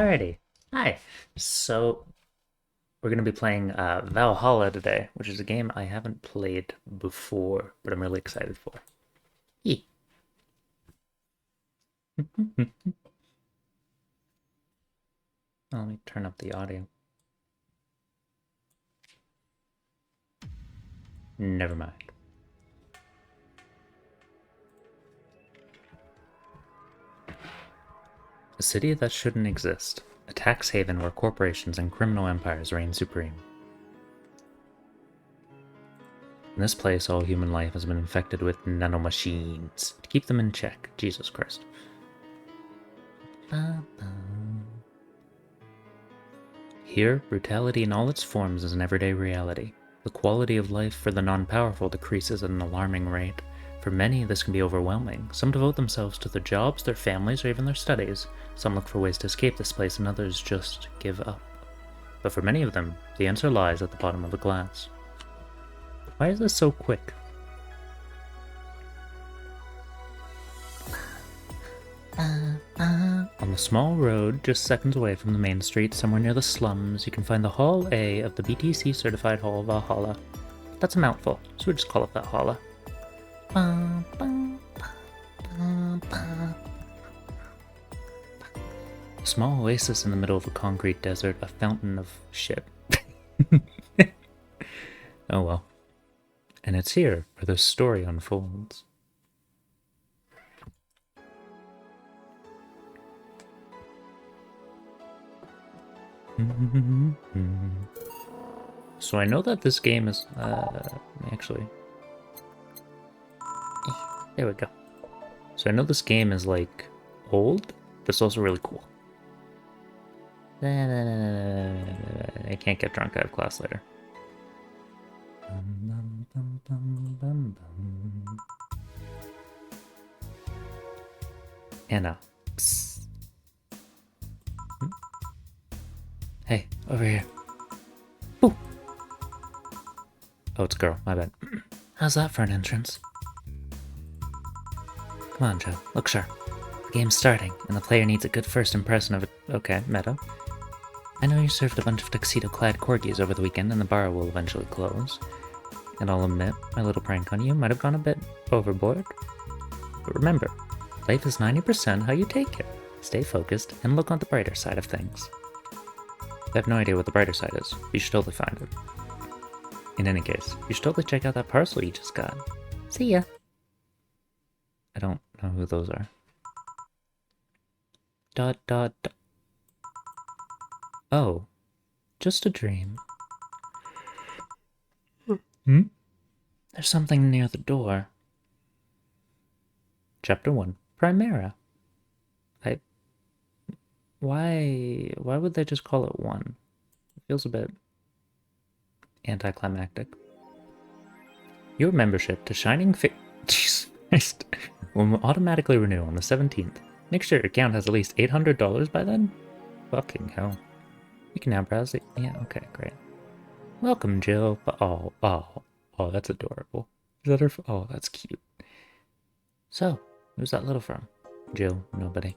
Alrighty. Hi. So we're gonna be playing Valhalla today, which is a game I haven't played before, but I'm really excited for. Yee. Let me turn up the audio. Never mind. A city that shouldn't exist. A tax haven where corporations and criminal empires reign supreme. In this place, all human life has been infected with nanomachines to keep them in check. Jesus Christ. Here, brutality in all its forms is an everyday reality. The quality of life for the non-powerful decreases at an alarming rate. For many, this can be overwhelming. Some devote themselves to their jobs, their families, or even their studies. Some look for ways to escape this place, and others just give up. But for many of them, the answer lies at the bottom of the glass. Why is this so quick? On the small road, just seconds away from the main street, somewhere near the slums, you can find the Hall A of the BTC-certified Hall of Valhalla. That's a mouthful, so we just call it Valhalla. A small oasis in the middle of a concrete desert, a fountain of shit. Oh well. And it's here where the story unfolds. So I know that this game is, actually, there we go. So I know this game is like old, but it's also really cool. I can't get drunk, I have class later. Anna. Psst. Hey, over here. Ooh. Oh, it's a girl, my bad. How's that for an entrance? Come on, Joe, look sharp. The game's starting, and the player needs a good first impression of it. Okay, meta. I know you served a bunch of tuxedo-clad corgis over the weekend, and the bar will eventually close. And I'll admit, my little prank on you might have gone a bit overboard. But remember, life is 90% how you take it. Stay focused, and look on the brighter side of things. I have no idea what the brighter side is. You should totally find it. In any case, you should totally check out that parcel you just got. See ya! I don't know who those are. Dot dot dot. Oh, just a dream. Hmm? There's something near the door. Chapter 1. Primera. Why would they just call it 1? It feels a bit anticlimactic. Your membership to Shining Jesus Christ will automatically renew on the 17th. Make sure your account has at least $800 by then? Fucking hell. You can now browse it. Yeah, okay, great. Welcome, Jill. Oh, that's adorable. Is that her? Oh, that's cute. So, who's that little from? Jill, nobody.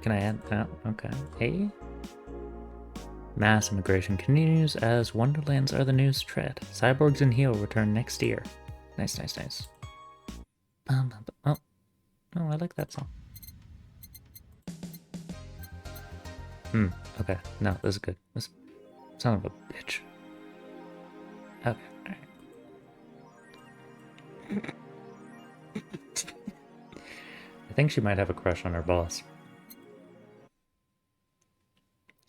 Can I add that? Okay. Hey. Mass immigration continues as Wonderlands are the news tread. Cyborgs in Heal return next year. Nice, nice, nice. Oh, I like that song. Okay. No, this is good. This son of a bitch. Okay, alright. I think she might have a crush on her boss.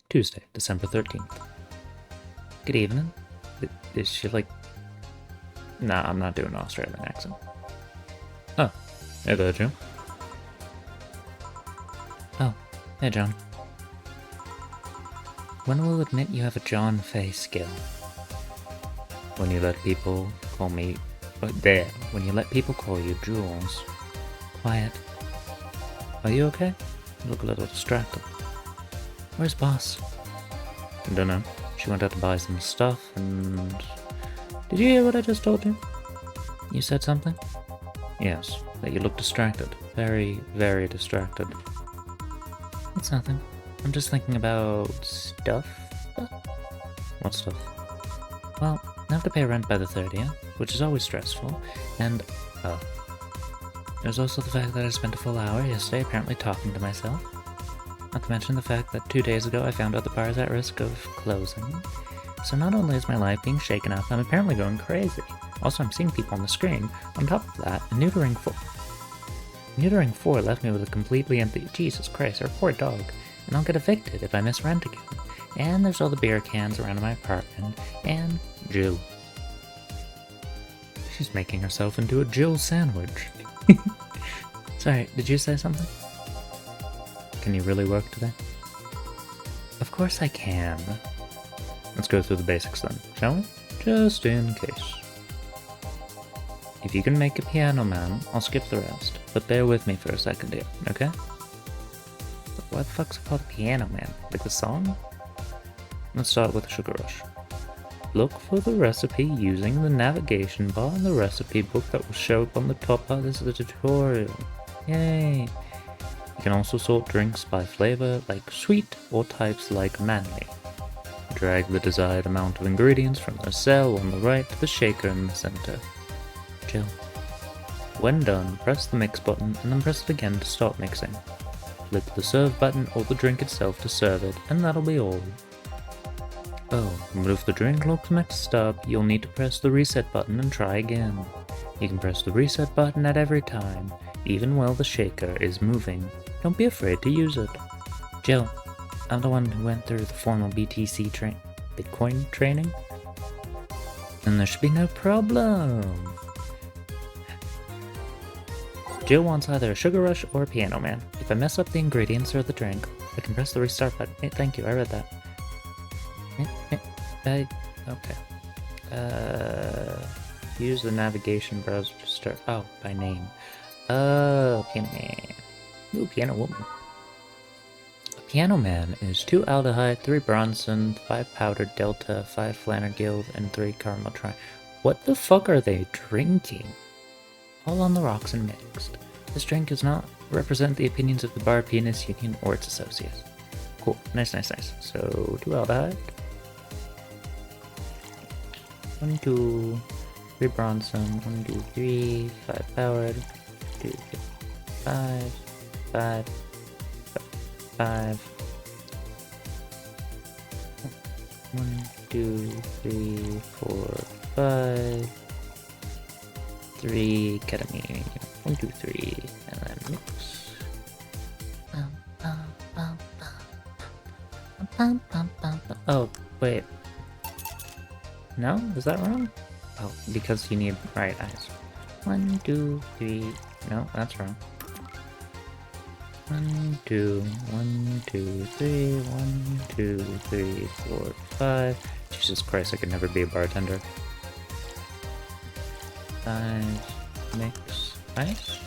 Tuesday, December 13th. Good evening. Is she like... Nah, I'm not doing an Australian accent. Oh, hey there, Joe. Oh, hey, John. When will admit you have a John Fay skill? When you let people call me... When you let people call you Jules. Quiet. Are you okay? You look a little distracted. Where's Boss? I don't know. She went out to buy some stuff and... Did you hear what I just told you? You said something? Yes, that you look distracted. Very, very distracted. It's nothing. I'm just thinking about stuff. What stuff? Well, I have to pay rent by the 30th, which is always stressful, and... oh. There's also the fact that I spent a full hour yesterday apparently talking to myself. Not to mention the fact that 2 days ago I found out the bar is at risk of closing. So not only is my life being shaken up, I'm apparently going crazy. Also, I'm seeing people on the screen. On top of that, Neutering 4 left me with a completely empty... Jesus Christ, our poor dog. And I'll get evicted if I miss rent again. And there's all the beer cans around my apartment. And Jill. She's making herself into a Jill sandwich. Sorry, did you say something? Can you really work today? Of course I can. Let's go through the basics then, shall we? Just in case. If you can make a piano man, I'll skip the rest, but bear with me for a second here, okay? Why the fuck's it called Piano Man? Like the song? Let's start with the Sugar Rush. Look for the recipe using the navigation bar in the recipe book that will show up on the top part of the tutorial. Yay! You can also sort drinks by flavor like sweet or types like manly. Drag the desired amount of ingredients from the cell on the right to the shaker in the center. Chill. When done, press the mix button and then press it again to stop mixing. Flip the serve button or the drink itself to serve it, and that'll be all. Oh, but if the drink looks mixed up, you'll need to press the reset button and try again. You can press the reset button at every time, even while the shaker is moving. Don't be afraid to use it. Jill, I'm the one who went through the formal Bitcoin training. And there should be no problem. Jill wants either a Sugar Rush or a Piano Man. If I mess up the ingredients or the drink, I can press the restart button. Hey, thank you, I read that. Okay. Use the navigation browser to start. Oh, by name. Piano Man. Ooh, Piano Woman. A Piano Man is 2 aldehyde, 3 Bronson, 5 powdered Delta, 5 Flannergill, and 3 caramel tri. What the fuck are they drinking? All on the rocks and mixed. This drink does not represent the opinions of the Bar Pianist Union or its associates. Cool. Nice. So, 2 aldehyde. 1, 2, 3 Bronson, 1, 2, 3, 5 powered, 2, 5, 5, 5, 1, 2, 3, 4, 5, 3 ketamine, 1, 2, 3, and then mix. Oh, wait. No? Is that wrong? Oh, because you need right eyes. 1, 2, 3. No, that's wrong. 1, 2, 1, 2, 3, 1, 2, 3, 4, 5. Jesus Christ, I could never be a bartender. 5, mix, ice.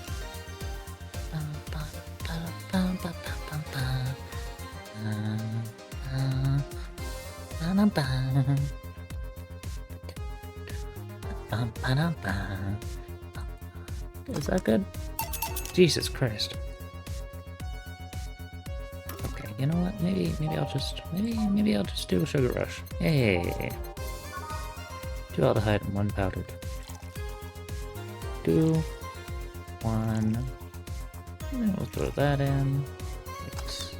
Is that good? Jesus Christ. Okay, you know what? Maybe I'll just do a Sugar Rush. Hey. 2 aldehyde and 1 powdered. 2, 1. And we'll throw that in. Mix.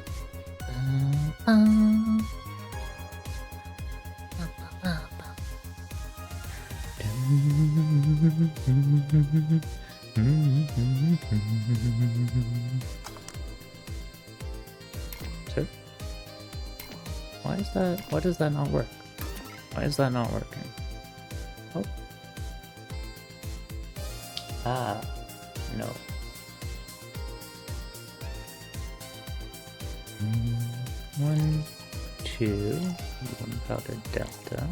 So, why does that not work? Why is that not working? Oh. Ah, no. 1, 2, 1 powdered Delta.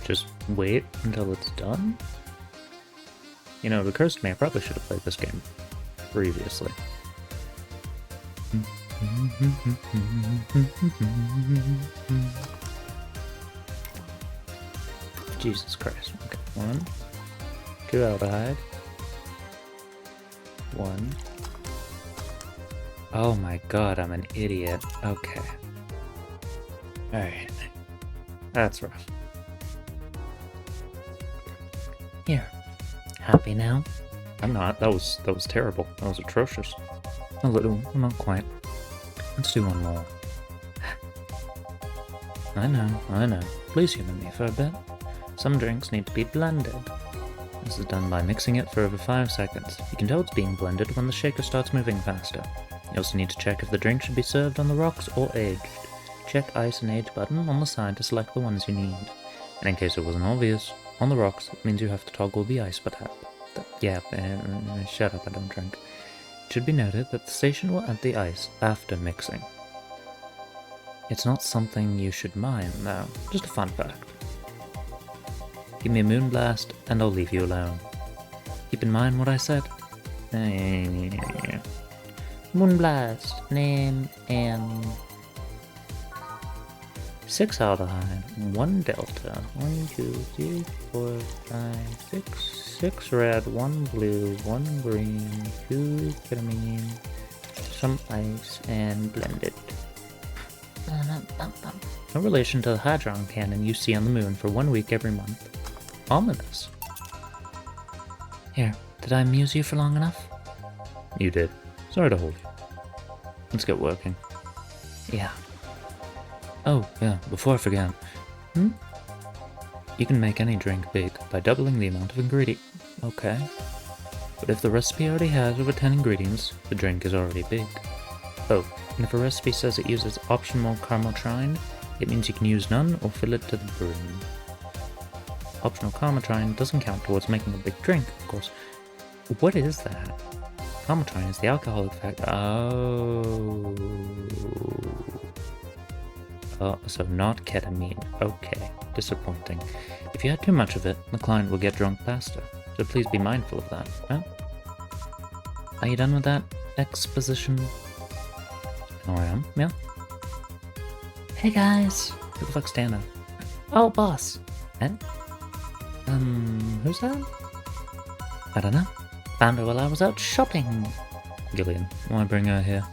Just wait until it's done? You know, it occurs to me I probably should have played this game previously. Jesus Christ. Okay, 1, 2 aldehyde. 1. Oh my god, I'm an idiot. Okay. Alright. That's rough. Here. Happy now? I'm not. That was terrible. That was atrocious. A little, not quite. Let's do one more. I know. Please humor me for a bit. Some drinks need to be blended. This is done by mixing it for over 5 seconds. You can tell it's being blended when the shaker starts moving faster. You also need to check if the drink should be served on the rocks or aged. Check ice and age button on the side to select the ones you need. And in case it wasn't obvious, on the rocks it means you have to toggle the ice button. Shut up, I don't drink. It should be noted that the station will add the ice after mixing. It's not something you should mind, though. Just a fun fact. Give me a moonblast, and I'll leave you alone. Keep in mind what I said. Moonblast, name, and 6 aldehyde, 1 delta, 1, 2, 3, 4, 5, 6, 6 red, 1 blue, 1 green, 2 ketamine, some ice, and blended. No relation to the hadron cannon you see on the moon for 1 week every month. Ominous. Here, did I amuse you for long enough? You did. Sorry to hold you. Let's get working. Yeah. Oh, yeah, before I forget. You can make any drink big by doubling the amount of ingredient. Okay. But if the recipe already has over 10 ingredients, the drink is already big. Oh, and if a recipe says it uses optional caramel trine, it means you can use none or fill it to the brim. Optional caramel trine doesn't count towards making a big drink, of course. What is that? Caramel trine is the alcoholic factor. Oh, so not ketamine. Okay, disappointing. If you had too much of it, the client will get drunk faster, so please be mindful of that, huh? Are you done with that exposition? Oh, I am? Yeah? Hey guys! Who the fuck's Dana? Oh, boss! Eh? Who's that? I don't know. Found her while I was out shopping. Gillian, why bring her here?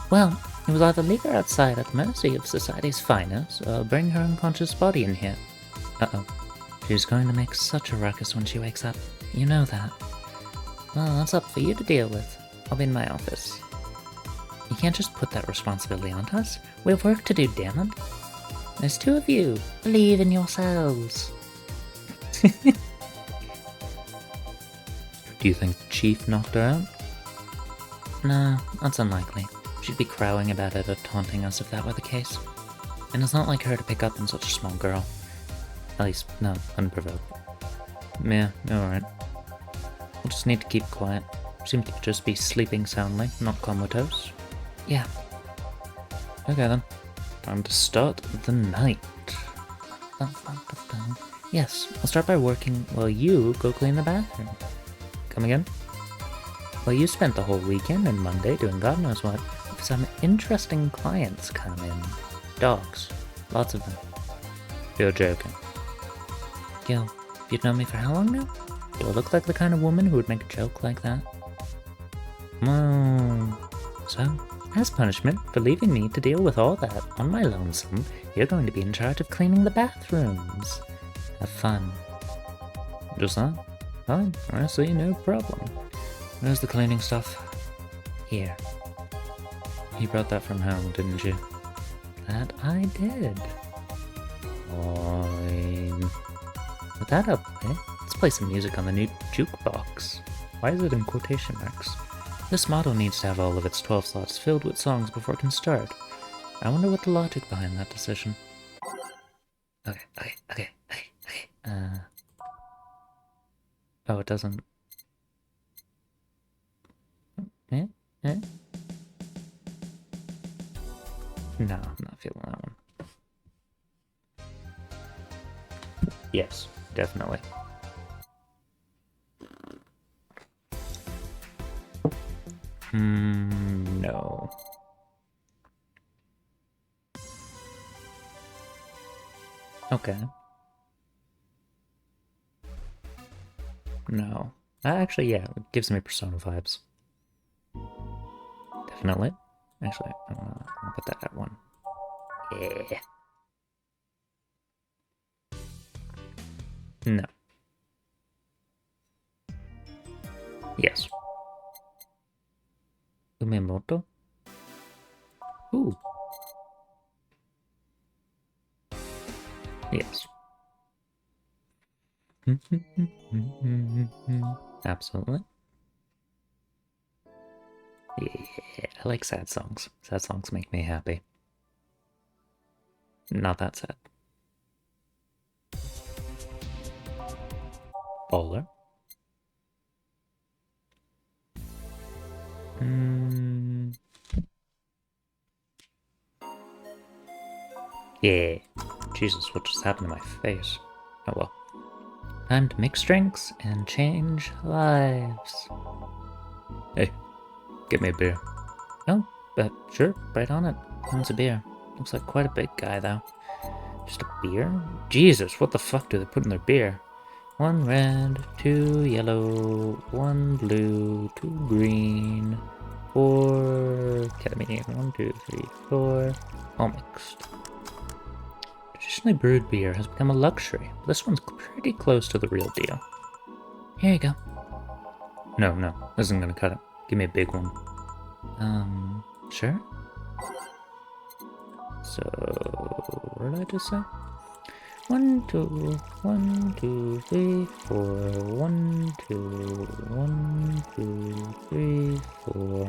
Well, it was either leave her outside at the mercy of society's finest, or bring her unconscious body in here. Uh-oh. She's going to make such a ruckus when she wakes up. You know that. Well, that's up for you to deal with. I'll be in my office. You can't just put that responsibility on us. We have work to do, damn it. There's 2 of you. Believe in yourselves. Do you think the chief knocked her out? No, that's unlikely. She'd be crowing about it or taunting us if that were the case. And it's not like her to pick up on such a small girl. At least, not unprovoked. Yeah, alright. We'll just need to keep quiet. Seem to just be sleeping soundly, not comatose. Yeah. Okay then. Time to start the night. Yes, I'll start by working while you go clean the bathroom. Come again? Well, you spent the whole weekend and Monday doing God knows what. Some interesting clients come in. Dogs. Lots of them. You're joking. Gil, you've known me for how long now? Do I look like the kind of woman who would make a joke like that? So, as punishment for leaving me to deal with all that on my lonesome, you're going to be in charge of cleaning the bathrooms. Have fun. Just that? Fine, I see, no problem. Where's the cleaning stuff? Here. You brought that from home, didn't you? That I did. Fine. With that out of the way, let's play some music on the new jukebox. Why is it in quotation marks? This model needs to have all of its 12 slots filled with songs before it can start. I wonder what the logic behind that decision. Okay. Oh, it doesn't... Eh? No, I'm not feeling that one. Yes, definitely. No. Okay. No. Actually, yeah, it gives me Persona vibes. Definitely. Actually, I'm gonna put that at 1. Yeah. No. Yes. Umemoto? Ooh. Yes. Absolutely. Yeah, I like sad songs. Sad songs make me happy. Not that sad. Bowler? Yeah. Jesus, what just happened to my face? Oh well. Time to mix drinks and change lives. Hey, get me a beer. Oh, sure, right on it. One's a beer. Looks like quite a big guy, though. Just a beer? Jesus, what the fuck do they put in their beer? 1 red, 2 yellow, 1 blue, 2 green, 4 ketamine, 1, 2, 3, 4, all mixed. Traditionally brewed beer has become a luxury, but this one's pretty close to the real deal. Here you go. No, this isn't gonna cut it. Give me a big one. Sure? So, what did I just say? 1, 2, 1, 2, 3, 4, 1, 2, 1, 2, 3, 4,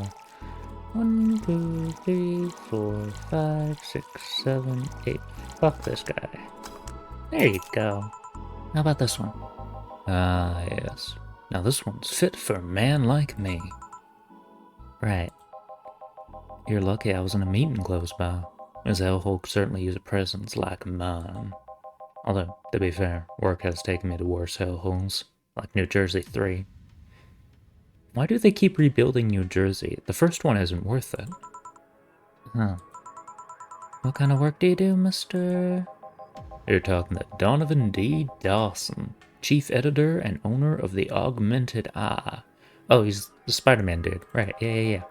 1, 2, 3, 4, 5, 6, 7, 8. Fuck this guy. There you go. How about this one? Ah, yes. Now this one's fit for a man like me. Right. You're lucky I was in a meeting close by, as hell certainly use a presence like mine. Although, to be fair, work has taken me to worse hellholes, like New Jersey 3. Why do they keep rebuilding New Jersey? The first one isn't worth it. Huh. What kind of work do you do, Mr.? You're talking to Donovan D. Dawson, chief editor and owner of the Augmented Eye. Oh, he's the Spider-Man dude. Right, yeah.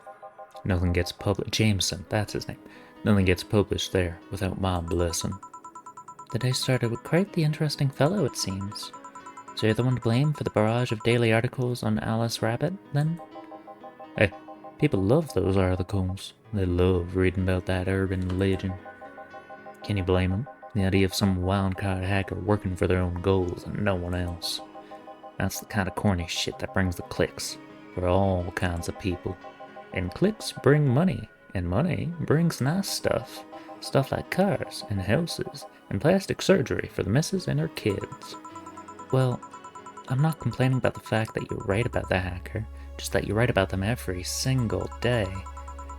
Nothing gets published. Jameson, that's his name. Nothing gets published there without my blessing. The day started with quite the interesting fellow, it seems. So you're the one to blame for the barrage of daily articles on Alice Rabbit, then? Hey, people love those articles. They love reading about that urban legend. Can you blame them? The idea of some wildcard hacker working for their own goals and no one else. That's the kind of corny shit that brings the clicks for all kinds of people. And clicks bring money, and money brings nice stuff. Stuff like cars and houses and plastic surgery for the missus and her kids. Well, I'm not complaining about the fact that you're right about the hacker, just that you write about them every single day.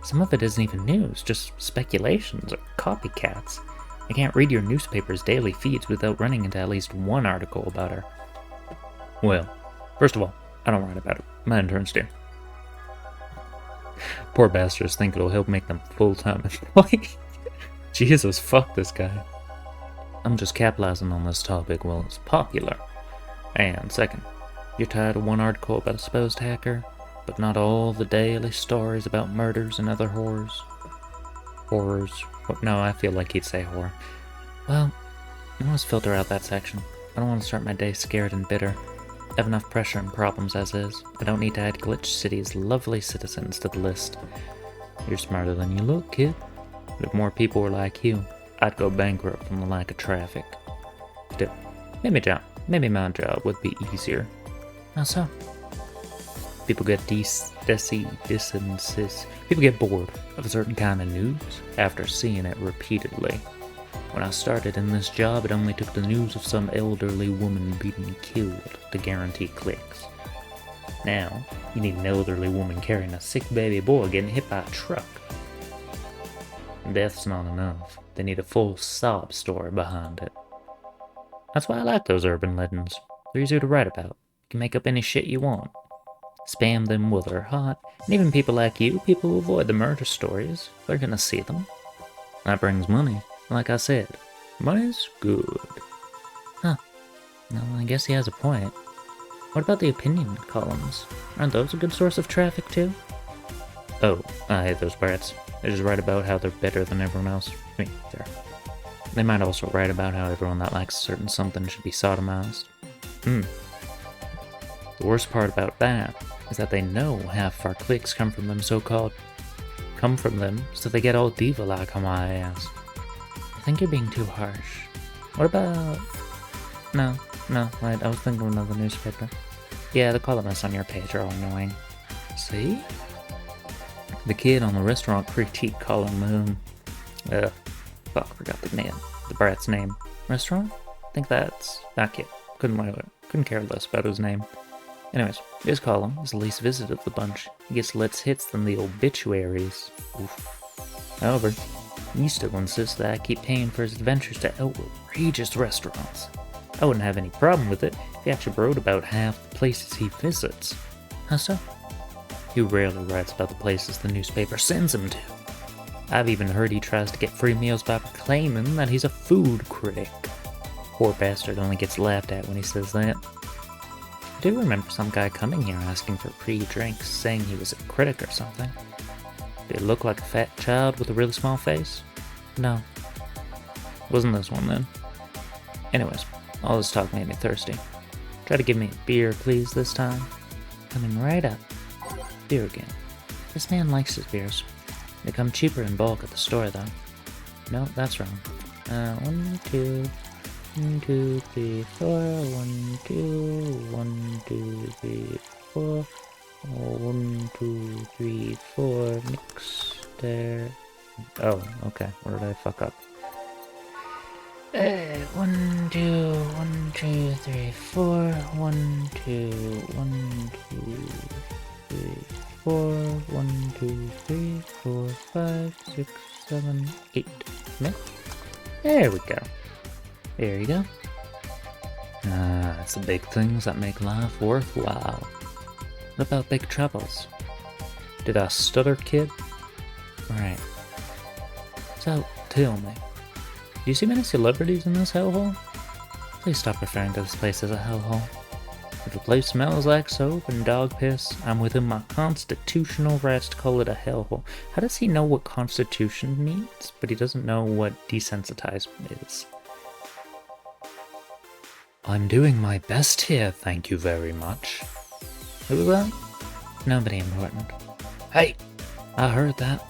Some of it isn't even news, just speculations or copycats. I can't read your newspaper's daily feeds without running into at least one article about her. Well, first of all, I don't write about it. My interns do. Poor bastards think it'll help make them full-time employees. Jesus, fuck this guy. I'm just capitalizing on this topic while it's popular. And second, you're tired of one article about a supposed hacker, but not all the daily stories about murders and other horrors. Horrors. No, I feel like he'd say horror. Well, I want to filter out that section. I don't want to start my day scared and bitter. I have enough pressure and problems as is. I don't need to add Glitch City's lovely citizens to the list. You're smarter than you look, kid. But if more people were like you, I'd go bankrupt from the lack of traffic. Still, maybe my job would be easier. How so? People get People get bored of a certain kind of news after seeing it repeatedly. When I started in this job, it only took the news of some elderly woman being killed to guarantee clicks. Now, you need an elderly woman carrying a sick baby boy getting hit by a truck. Death's not enough. They need a full sob story behind it. That's why I like those urban legends. They're easier to write about. You can make up any shit you want. Spam them while they're hot, and even people like you, people who avoid the murder stories, they're gonna see them. That brings money. Like I said, money's good. Huh. Well, I guess he has a point. What about the opinion columns? Aren't those a good source of traffic too? Oh, I hate those brats. They just write about how they're better than everyone else. I mean, fair. They might also write about how everyone that likes a certain something should be sodomized. The worst part about that is that they know half of our clicks come from them so-called so they get all diva-like on my ass. I think you're being too harsh. What about... No, wait, I was thinking of another newspaper. Yeah, the columnists on your page are all annoying. See? The kid on the restaurant critique column, forgot the brat's name. Restaurant? I think that's that kid. Couldn't care less about his name. Anyways, his column is the least visited of the bunch. He gets less hits than the obituaries. Oof. However, he still insists that I keep paying for his adventures to outrageous restaurants. I wouldn't have any problem with it if he actually wrote about half the places he visits. How so? He rarely writes about the places the newspaper sends him to. I've even heard he tries to get free meals by proclaiming that he's a food critic. Poor bastard only gets laughed at when he says that. I do remember some guy coming here asking for free drinks, saying he was a critic or something. Did he look like a fat child with a really small face? No. Wasn't this one then. Anyways, all this talk made me thirsty. Try to give me a beer, please, this time. Coming right up. Beer again. This man likes his beers. They come cheaper in bulk at the store, though. No, that's wrong. 1, 2, 1, 2, 3, 4. 1, 2, 1, 2, 3, 4. 1, 2, 3, 4. Mix there. Oh, okay. Where did I fuck up? 1, 2, 1, 2, 3, 4. 1, 2, 1, 2, 3, 4. 1, 2, 3, 4, 5, 6, 7, 8. Mix. There we go. There you go. It's the big things that make life worthwhile. What about big troubles? Did I stutter, kid? Right. So, tell me, do you see many celebrities in this hellhole? Please stop referring to this place as a hellhole. If a place smells like soap and dog piss, I'm within my constitutional rights to call it a hellhole. How does he know what constitution means, but he doesn't know what desensitized is? I'm doing my best here, thank you very much. Who was that? Nobody important. Hey! I heard that.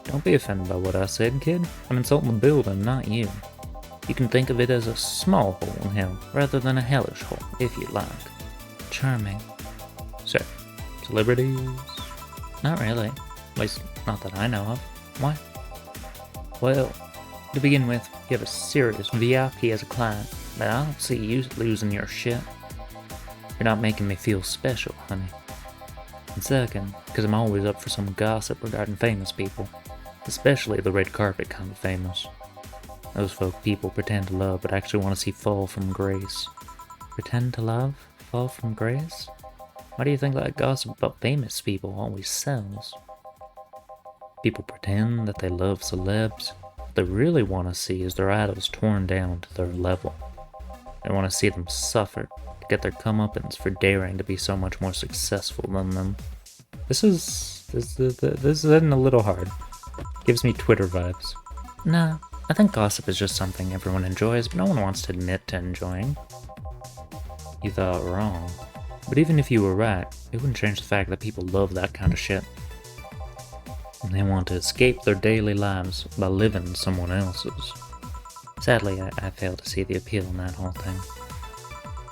Don't be offended by what I said, kid. I'm insulting the building, not you. You can think of it as a small hole in hell, rather than a hellish hole, if you like. Charming. So, celebrities? Not really. At least, not that I know of. Why? Well, to begin with, you have a serious VIP as a client, but I don't see you losing your shit. You're not making me feel special, honey. And second, because I'm always up for some gossip regarding famous people. Especially the red carpet kind of famous. Those folk people pretend to love, but actually want to see fall from grace. Pretend to love? Fall from grace? Why do you think that gossip about famous people always sells? People pretend that they love celebs. What they really want to see is their idols torn down to their level. They want to see them suffer, to get their comeuppance for daring to be so much more successful than them. This is hitting a little hard. Gives me Twitter vibes. Nah, I think gossip is just something everyone enjoys, but no one wants to admit to enjoying. You thought wrong. But even if you were right, it wouldn't change the fact that people love that kind of shit. And they want to escape their daily lives by living someone else's. Sadly, I fail to see the appeal in that whole thing.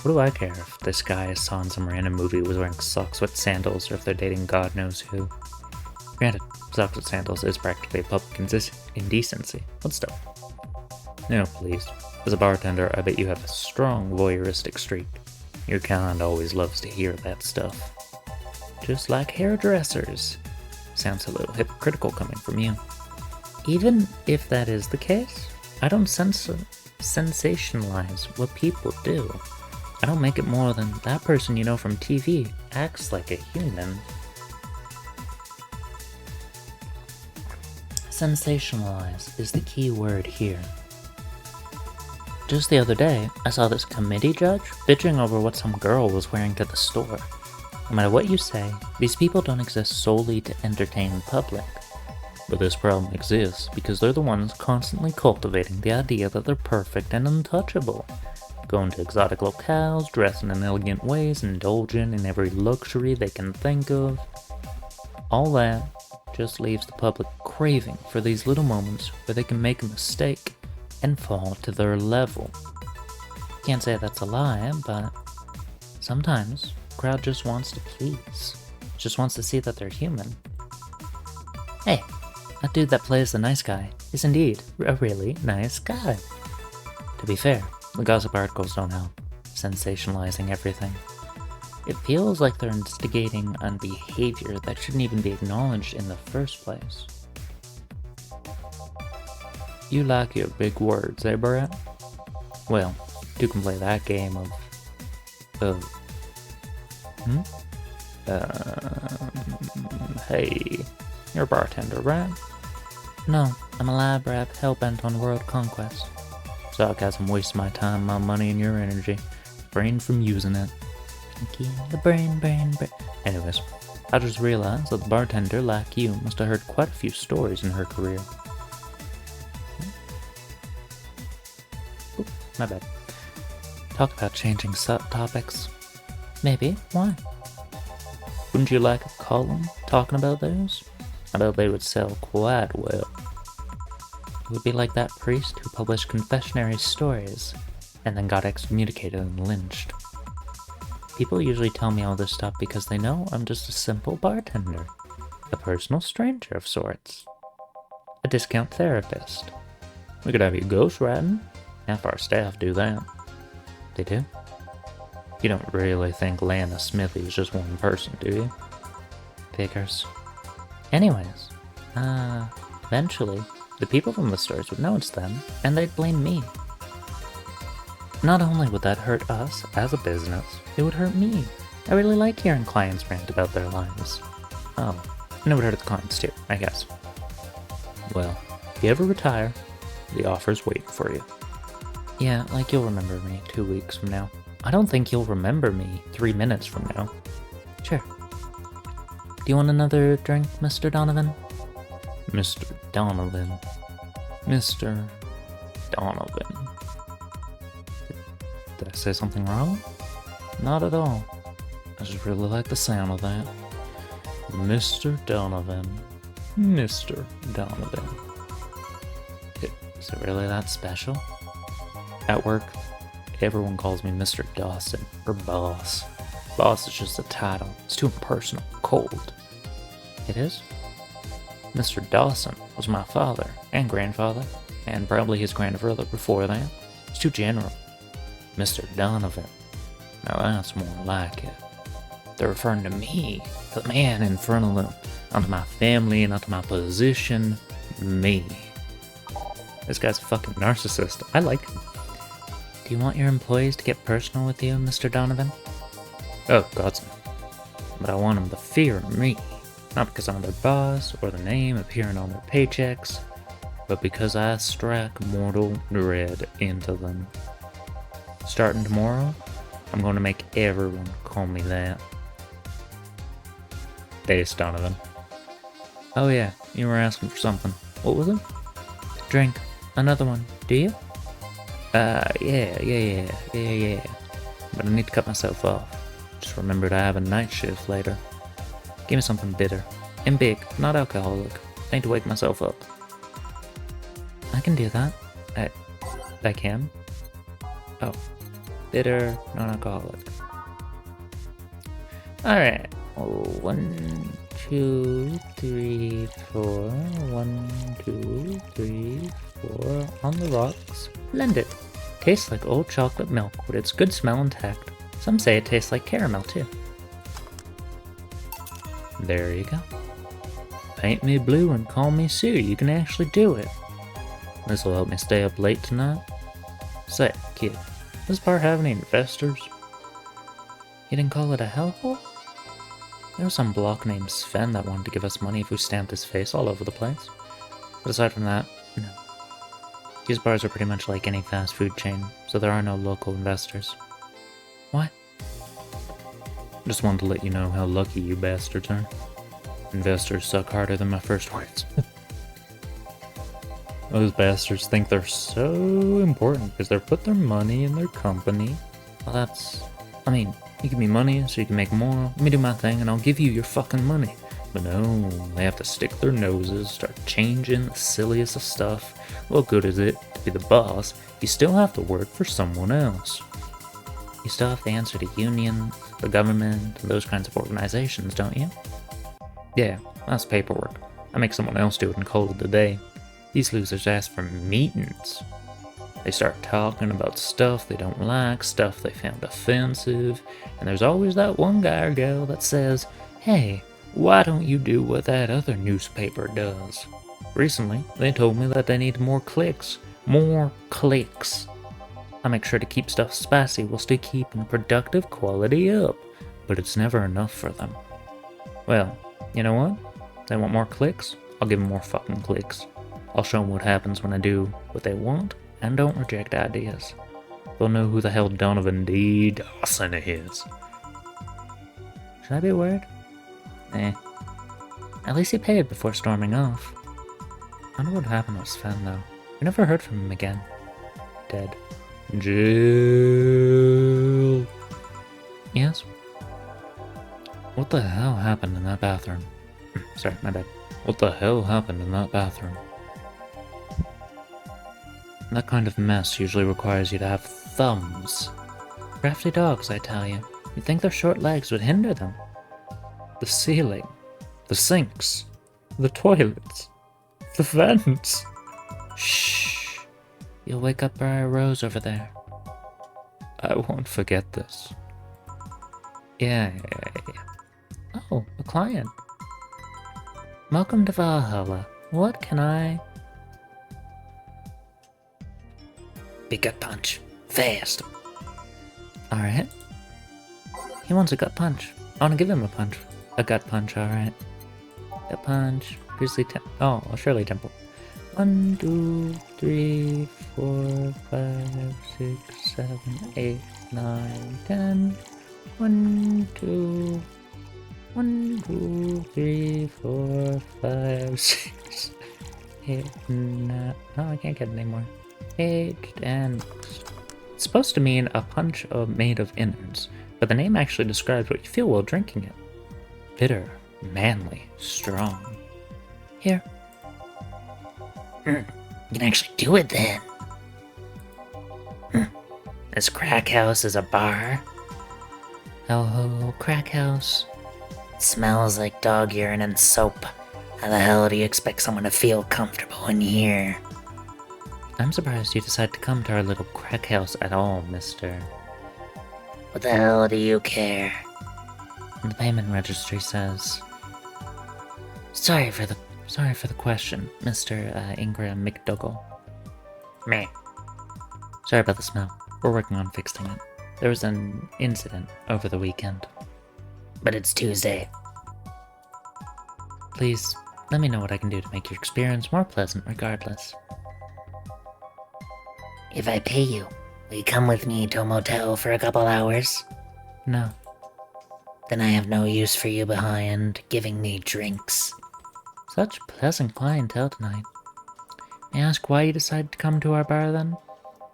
What do I care if this guy I saw in some random movie was wearing socks with sandals, or if they're dating God knows who? Granted, socks with sandals is practically a public indecency, but still. No, please. As a bartender, I bet you have a strong voyeuristic streak. Your kind always loves to hear that stuff. Just like hairdressers. Sounds a little hypocritical coming from you. Even if that is the case, I don't sense sensationalize what people do. I don't make it more than that person you know from TV acts like a human. Sensationalize is the key word here. Just the other day, I saw this committee judge bitching over what some girl was wearing to the store. No matter what you say, these people don't exist solely to entertain the public. But this problem exists because they're the ones constantly cultivating the idea that they're perfect and untouchable. Going to exotic locales, dressing in elegant ways, indulging in every luxury they can think of. All that just leaves the public craving for these little moments where they can make a mistake and fall to their level. Can't say that's a lie, but sometimes the crowd just wants to please. Just wants to see that they're human. Hey, that dude that plays the nice guy is indeed a really nice guy. To be fair, the gossip articles don't help, sensationalizing everything. It feels like they're instigating on behavior that shouldn't even be acknowledged in the first place. You like your big words, eh, Brett? Well, you can play that game hey, you're a bartender, right? No, I'm a lab rat hellbent on world conquest. Sarcasm wastes my time, my money, and your energy. Brain from using it. The brain. Anyways, I just realized that the bartender, like you, must have heard quite a few stories in her career. Oop, my bad. Talk about changing topics. Maybe. Why? Wouldn't you like a column talking about those? I bet they would sell quite well. It would be like that priest who published confessionary stories and then got excommunicated and lynched. People usually tell me all this stuff because they know I'm just a simple bartender, a personal stranger of sorts, a discount therapist. We could have you ghostwriting. Half our staff do that. They do? You don't really think Lana Smithy is just one person, do you? Figures. Anyways, eventually, the people from the stores would notice them, and they'd blame me. Not only would that hurt us as a business, it would hurt me. I really like hearing clients rant about their lives. Oh, and it would hurt the clients too, I guess. Well, if you ever retire, the offer's waiting for you. Yeah, like you'll remember me 2 weeks from now. I don't think you'll remember me 3 minutes from now. Sure. Do you want another drink, Mr. Donovan? Mr. Donovan. Mr. Donovan. Did I say something wrong? Not at all. I just really like the sound of that. Mr. Donovan. Mr. Donovan. Is it really that special? At work, everyone calls me Mr. Dawson, or Boss. Boss is just a title. It's too impersonal, cold. It is? Mr. Dawson was my father and grandfather, and probably his grandfather before that. It's too general. Mr. Donovan. Now that's more like it. They're referring to me, the man in front of them, not to my family, not to my position, me. This guy's a fucking narcissist. I like him. Do you want your employees to get personal with you, Mr. Donovan? Oh, God's no. But I want them to fear me. Not because I'm their boss, or the name appearing on their paychecks, but because I strike mortal dread into them. Starting tomorrow, I'm going to make everyone call me that. Dace Donovan. Oh yeah, you were asking for something. What was it? Drink. Another one. Do you? Yeah. But I need to cut myself off. Just remembered I have a night shift later. Give me something bitter. And big, not alcoholic. I need to wake myself up. I can do that. I can? Oh. Bitter, non-alcoholic. Alright. 1, 2, 3, 4. 1, 2, 3, 4. On the rocks. Blend it. Tastes like old chocolate milk with its good smell intact. Some say it tastes like caramel too. There you go. Paint me blue and call me Sue. You can actually do it. This'll help me stay up late tonight. Say, kid, does this bar have any investors? You didn't call it a hellhole? There was some block named Sven that wanted to give us money if we stamped his face all over the place. But aside from that, no. These bars are pretty much like any fast food chain, so there are no local investors. What? Just wanted to let you know how lucky you bastards are. Investors suck harder than my first words. Those bastards think they're so important because they're put their money in their company. Well, you give me money so you can make more. Let me do my thing and I'll give you your fucking money. But no, they have to stick their noses, start changing the silliest of stuff. What good is it to be the boss if you still have to work for someone else? You still have to answer to unions, the government, and those kinds of organizations, don't you? Yeah, that's paperwork. I make someone else do it and call it a day. These losers ask for meetings. They start talking about stuff they don't like, stuff they found offensive, and there's always that one guy or gal that says, "Hey, why don't you do what that other newspaper does?" Recently, they told me that they need more clicks. More clicks. I make sure to keep stuff spicy while still keeping productive quality up, but it's never enough for them. Well, you know what? They want more clicks? I'll give them more fucking clicks. I'll show them what happens when I do what they want and don't reject ideas. They'll know who the hell Donovan D. Dawson is. Should I be worried? Eh. At least he paid before storming off. I wonder what happened with Sven though. We never heard from him again. Dead. Jill. Yes? What the hell happened in that bathroom? Sorry, my bad. What the hell happened in that bathroom? That kind of mess usually requires you to have thumbs. Crafty dogs, I tell you. You'd think their short legs would hinder them. The ceiling. The sinks. The toilets. The vents. Shh. You'll wake up Briar Rose over there. I won't forget this. Yeah. Oh, a client. Welcome to Valhalla. What can I... Big gut punch. Fast. Alright. He wants a gut punch. I want to give him a punch. A gut punch, alright. Gut punch. Grizzly Shirley Temple. 1, 2, 3, 4, 5, 6, 7, 8, 9, 10. 1, 2... 1, 2, 3, 4, 5, 6, 8, 9... Oh, I can't get it anymore. 8 and... It's supposed to mean a punch made of innards, but the name actually describes what you feel while drinking it. Bitter, manly, strong. Here. You can actually do it then. This crack house is a bar. Oh, crack house. It smells like dog urine and soap. How the hell do you expect someone to feel comfortable in here? I'm surprised you decided to come to our little crack house at all, mister. What the hell do you care? The payment registry says... Sorry for the question, Mr. Ingram McDougall. Meh. Sorry about the smell. We're working on fixing it. There was an incident over the weekend. But it's Tuesday. Please, let me know what I can do to make your experience more pleasant regardless. If I pay you, will you come with me to a motel for a couple hours? No. Then I have no use for you behind giving me drinks. Such pleasant clientele tonight. May I ask why you decided to come to our bar then?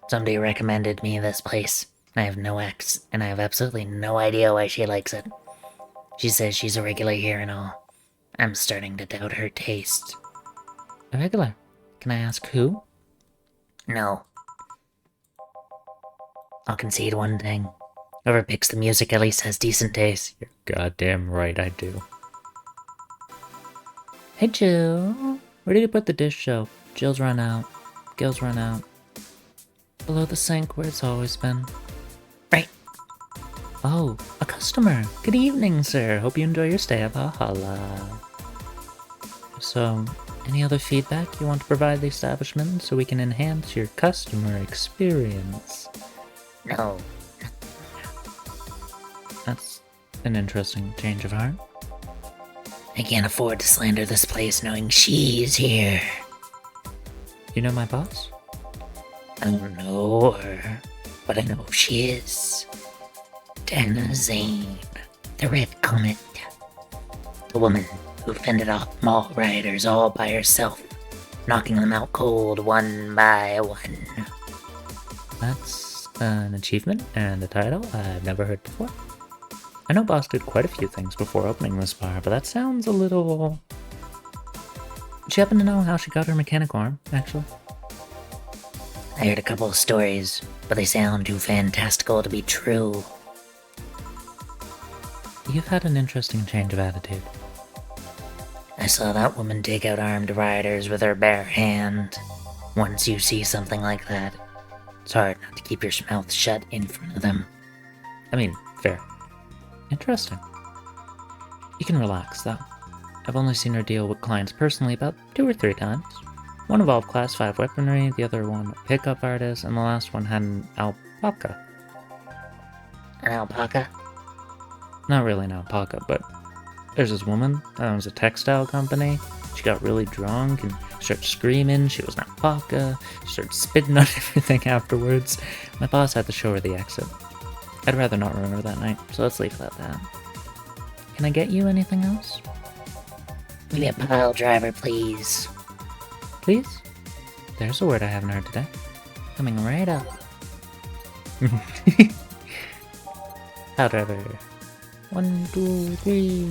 Somebody recommended me this place. I have no ex, and I have absolutely no idea why she likes it. She says she's a regular here and all. I'm starting to doubt her taste. A regular? Can I ask who? No. I'll concede one thing. Whoever picks the music at least has decent taste. You're goddamn right I do. Hey Jill, where did you put the dish soap? Jill's run out. Gil's run out. Below the sink where it's always been. Right. Oh, a customer. Good evening, sir. Hope you enjoy your stay at Valhalla. So, Any other feedback you want to provide the establishment so we can enhance your customer experience? No. That's an interesting change of heart. I can't afford to slander this place knowing she's here. You know my boss? I don't know her, but I know who she is. Dana Zane, the Red Comet. The woman who fended off mall rioters all by herself, knocking them out cold one by one. That's an achievement and a title I've never heard before. I know Boss did quite a few things before opening this bar, but that sounds a little... Do you happen to know how she got her mechanical arm, actually? I heard a couple of stories, but they sound too fantastical to be true. You've had an interesting change of attitude. I saw that woman take out armed rioters with her bare hand. Once you see something like that, it's hard not to keep your mouth shut in front of them. I mean, fair. Interesting. You can relax, though. I've only seen her deal with clients personally about 2 or 3 times. One involved Class 5 weaponry, the other one a pickup artist, and the last one had an alpaca. An alpaca? Not really an alpaca, but there's this woman that owns a textile company. She got really drunk and started screaming she was an alpaca. She started spitting on everything afterwards. My boss had to show her the exit. I'd rather not ruin her that night, so let's leave it at that. Can I get you anything else? Give me a pile driver, please. Please? There's a word I haven't heard today. Coming right up. Pile driver. 1, 2, 3.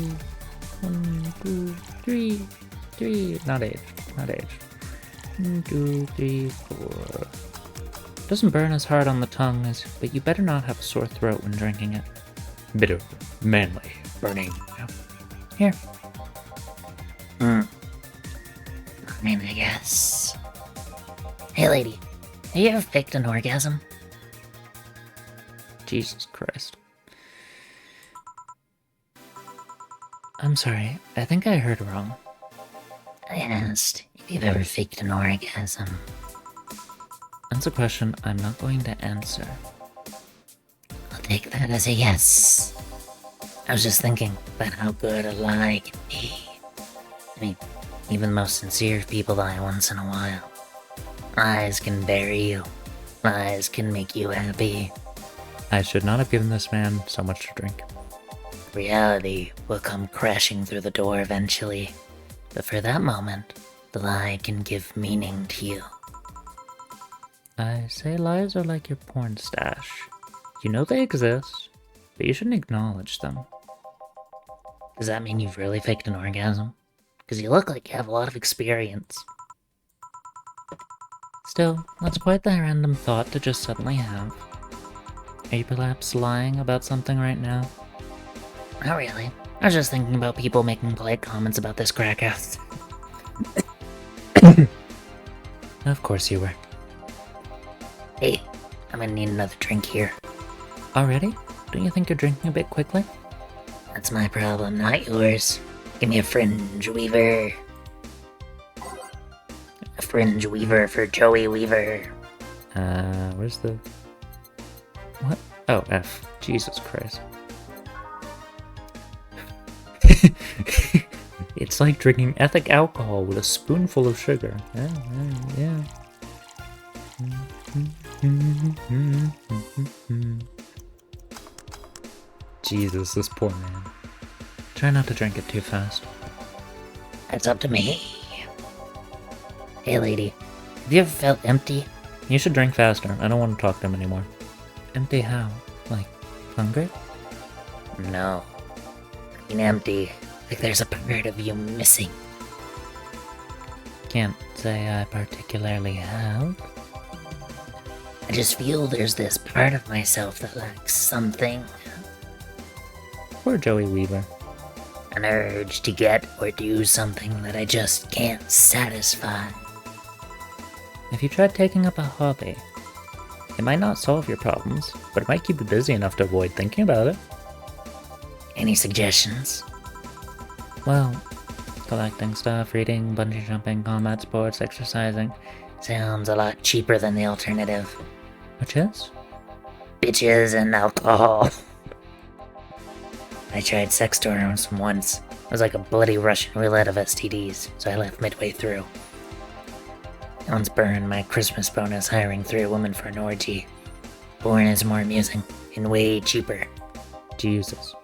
1, 2, 3. 3. Not age. Not age. 1, 2, 3, 4. Doesn't burn as hard on the tongue as, but you better not have a sore throat when drinking it. Bitter, manly, burning. Here. Fine, I guess. Hey, lady. Have you ever faked an orgasm? Jesus Christ. I'm sorry, I think I heard wrong. I asked if you've ever faked an orgasm. That's a question I'm not going to answer. I'll take that as a yes. I was just thinking about how good a lie can be. I mean, even the most sincere people lie once in a while. Lies can bury you. Lies can make you happy. I should not have given this man so much to drink. Reality will come crashing through the door eventually. But for that moment, the lie can give meaning to you. I say lies are like your porn stash. You know they exist, but you shouldn't acknowledge them. Does that mean you've really faked an orgasm? Because you look like you have a lot of experience. Still, that's quite the random thought to just suddenly have. Are you perhaps lying about something right now? Not really. I was just thinking about people making polite comments about this crack house. Of course you were. Hey, I'm gonna need another drink here. Already? Don't you think you're drinking a bit quickly? That's my problem, not yours. Give me a fringe weaver. A fringe weaver for Joey Weaver. Where's the... What? Oh, F. Jesus Christ. It's like drinking ethic alcohol with a spoonful of sugar. Yeah. Jesus, this poor man. Try not to drink it too fast. That's up to me. Hey lady, have you ever felt empty? You should drink faster. I don't want to talk to him anymore. Empty how? Like, hungry? No. I mean empty. Like there's a part of you missing. Can't say I particularly have. I just feel there's this part of myself that lacks something. Poor Joey Weaver. An urge to get or do something that I just can't satisfy. If you tried taking up a hobby, it might not solve your problems, but it might keep you busy enough to avoid thinking about it. Any suggestions? Well, collecting stuff, reading, bungee jumping, combat sports, exercising. Sounds a lot cheaper than the alternative. Which is? Bitches and alcohol. I tried sex tourism once. It was like a bloody Russian roulette of STDs, so I left midway through. I once burned my Christmas bonus hiring 3 women for an orgy. Porn is more amusing and way cheaper. Jesus.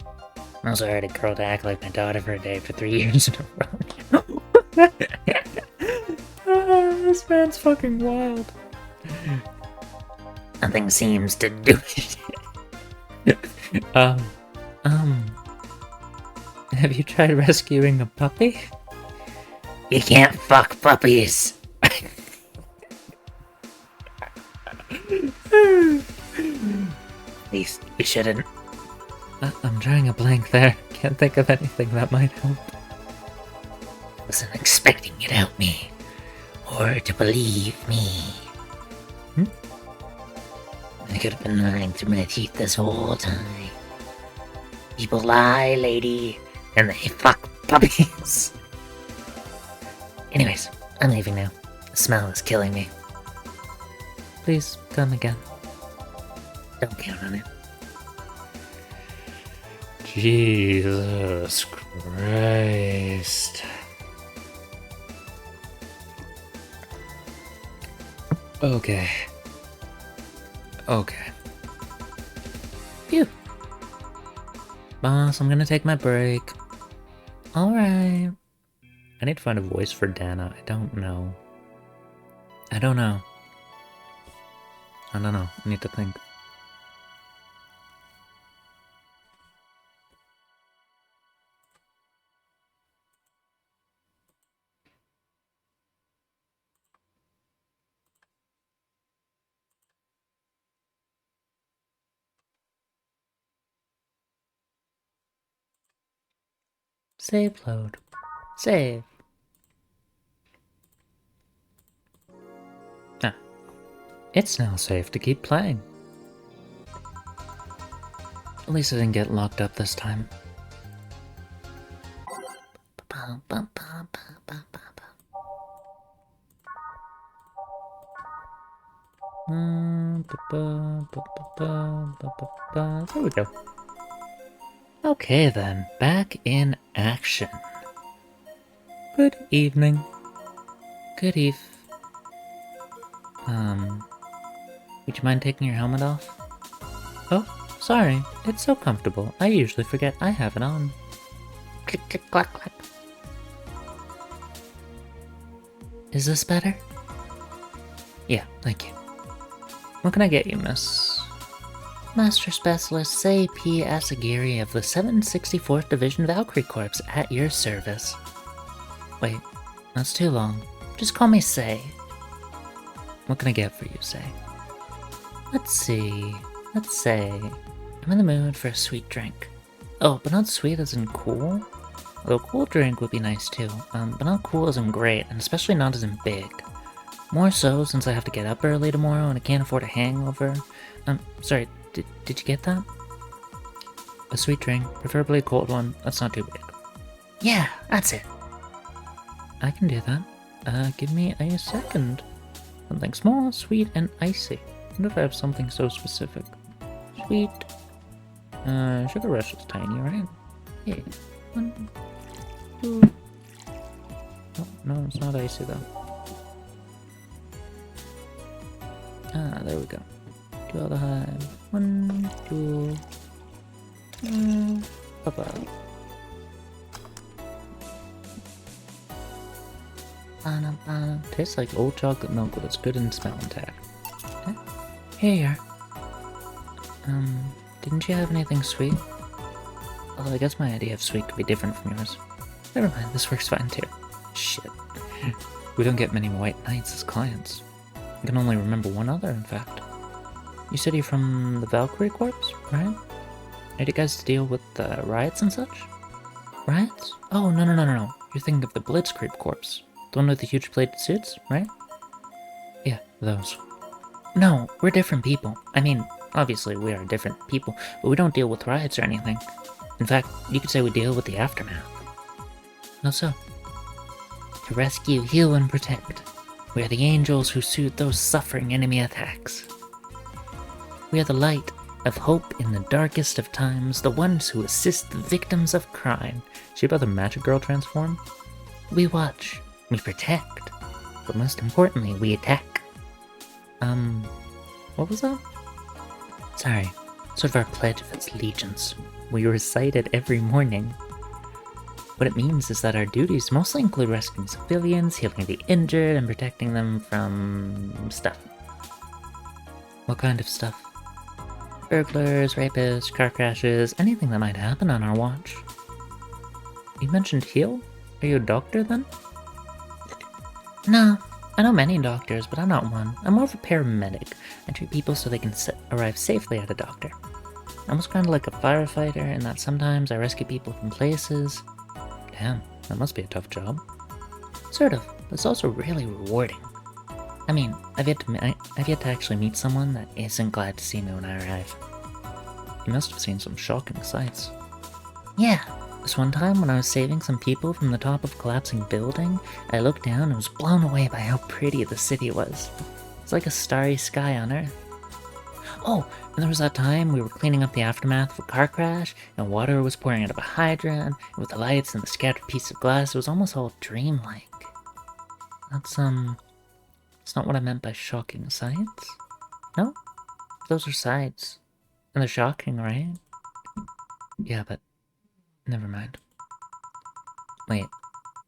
I also hired a girl to act like my daughter for a day for 3 years in a row. This man's fucking wild. Nothing seems to do it. Have you tried rescuing a puppy? You can't fuck puppies. At least we shouldn't. I'm drawing a blank there. Can't think of anything that might help. Wasn't expecting you to help me. Or to believe me. I could have been lying through my teeth this whole time. People lie, lady, and they fuck puppies. Anyways, I'm leaving now. The smell is killing me. Please come again. Don't count on it. Jesus Christ. Okay. Phew. Boss, I'm gonna take my break. Alright. I need to find a voice for Dana. I don't know. I need to think. Save load. Save. Ah. It's now safe to keep playing. At least I didn't get locked up this time. There we go. Okay then, back in action. Good evening. Good eve. Would you mind taking your helmet off? Oh, sorry. It's so comfortable. I usually forget I have it on. Click, click, clack, clack. Is this better? Yeah, thank you. What can I get you, miss? Master Specialist Sei P. Asagiri of the 764th Division Valkyrie Corps at your service. Wait, that's too long. Just call me Sei. What can I get for you, Sei? Let's see. Let's say I'm in the mood for a sweet drink. Oh, but not sweet as in cool? Although cool drink would be nice too, but not cool as in great, and especially not as in big. More so since I have to get up early tomorrow and I can't afford a hangover. Sorry, did you get that? A sweet drink, preferably a cold one, that's not too big. Yeah, that's it. I can do that. Give me a second. Something small, sweet, and icy. I wonder if I have something so specific. Sweet. Sugar rush is tiny, right? Yeah. 1, 2. Oh, no, it's not icy though. Ah, there we go. 2 aldehyde. 1, 2. Bye-bye. Tastes like old chocolate milk, but it's good in smell intact. Eh? Here you are. Didn't you have anything sweet? Although I guess my idea of sweet could be different from yours. Never mind, this works fine too. Shit. We don't get many white knights as clients. I can only remember one other, in fact. You said you're from the Valkyrie Corps, right? Are you guys to deal with riots and such? Riots? Oh, no. You're thinking of the Blitzkrieg Corps. The one with the huge plated suits, right? Yeah, those. No, we're different people. I mean, obviously we are different people, but we don't deal with riots or anything. In fact, you could say we deal with the aftermath. How so? To rescue, heal, and protect. We are the angels who soothe those suffering enemy attacks. We are the light of hope in the darkest of times, the ones who assist the victims of crime. She about the magic girl transform? We watch, we protect, but most importantly, we attack. What was that? Sorry, sort of our pledge of its allegiance. We recite it every morning. What it means is that our duties mostly include rescuing civilians, healing the injured, and protecting them from stuff. What kind of stuff? Burglars, rapists, car crashes, anything that might happen on our watch. You mentioned heal? Are you a doctor then? No, I know many doctors, but I'm not one. I'm more of a paramedic. I treat people so they can arrive safely at a doctor. Almost kind of like a firefighter in that sometimes I rescue people from places. Damn, that must be a tough job. Sort of, but it's also really rewarding. I mean, I've yet to actually meet someone that isn't glad to see me when I arrive. You must have seen some shocking sights. Yeah, this one time when I was saving some people from the top of a collapsing building, I looked down and was blown away by how pretty the city was. It's like a starry sky on Earth. Oh, and there was that time we were cleaning up the aftermath of a car crash, and water was pouring out of a hydrant, and with the lights and the scattered pieces of glass, it was almost all dreamlike. That's, it's not what I meant by shocking sights. No? Those are sights. And they're shocking, right? Yeah, but never mind. Wait,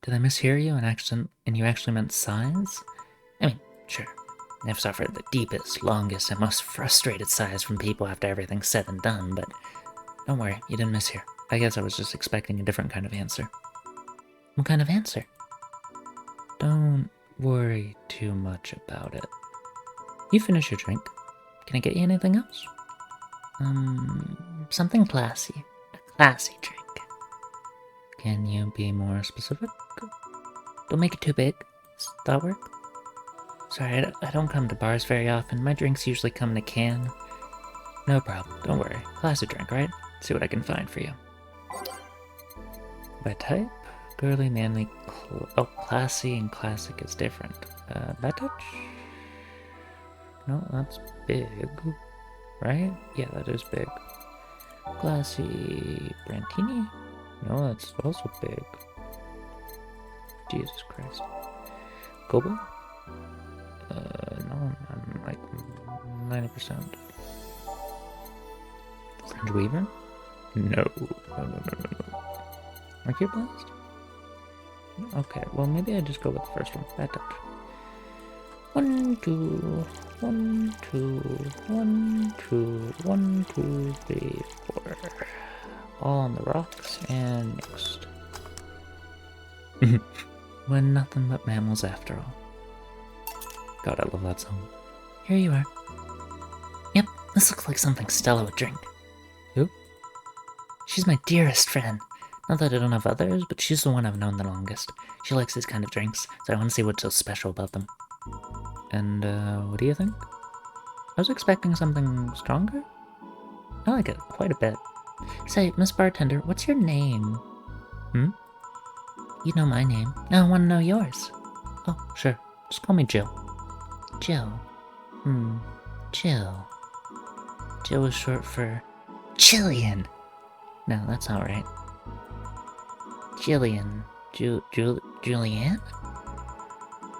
did I mishear you and you actually meant sighs? I mean, sure. I've suffered the deepest, longest, and most frustrated sighs from people after everything's said and done, but don't worry, you didn't mishear. I guess I was just expecting a different kind of answer. What kind of answer? Don't worry too much about it. You finish your drink. Can I get you anything else? Something classy. A classy drink. Can you be more specific? Don't make it too big. Does that work? Sorry, I don't come to bars very often. My drinks usually come in a can. No problem. Don't worry. Classy drink, right? See what I can find for you. By type? Girly, manly, classy and classic is different. That touch? No, that's big. Right? Yeah, that is big. Classy Brantini? No, that's also big. Jesus Christ. Kobo? No, I'm like 90%. Fringe Weaver? No. Mercury Blast? Okay, well maybe I just go with the first one. Bad touch. 1, 2, 1, 2, 1, 2, 1, 2, 3, 4. All on the rocks and mixed. We're nothing but mammals after all. God, I love that song. Here you are. Yep, this looks like something Stella would drink. Who? She's my dearest friend. Not that I don't have others, but she's the one I've known the longest. She likes these kind of drinks, so I want to see what's so special about them. And, what do you think? I was expecting something stronger? I like it quite a bit. Say, Miss Bartender, what's your name? Hmm? You know my name. Now I want to know yours. Oh, sure. Just call me Jill. Jill. Jill. Jill is short for Jillian. No, that's not right. Jillian. Julianne?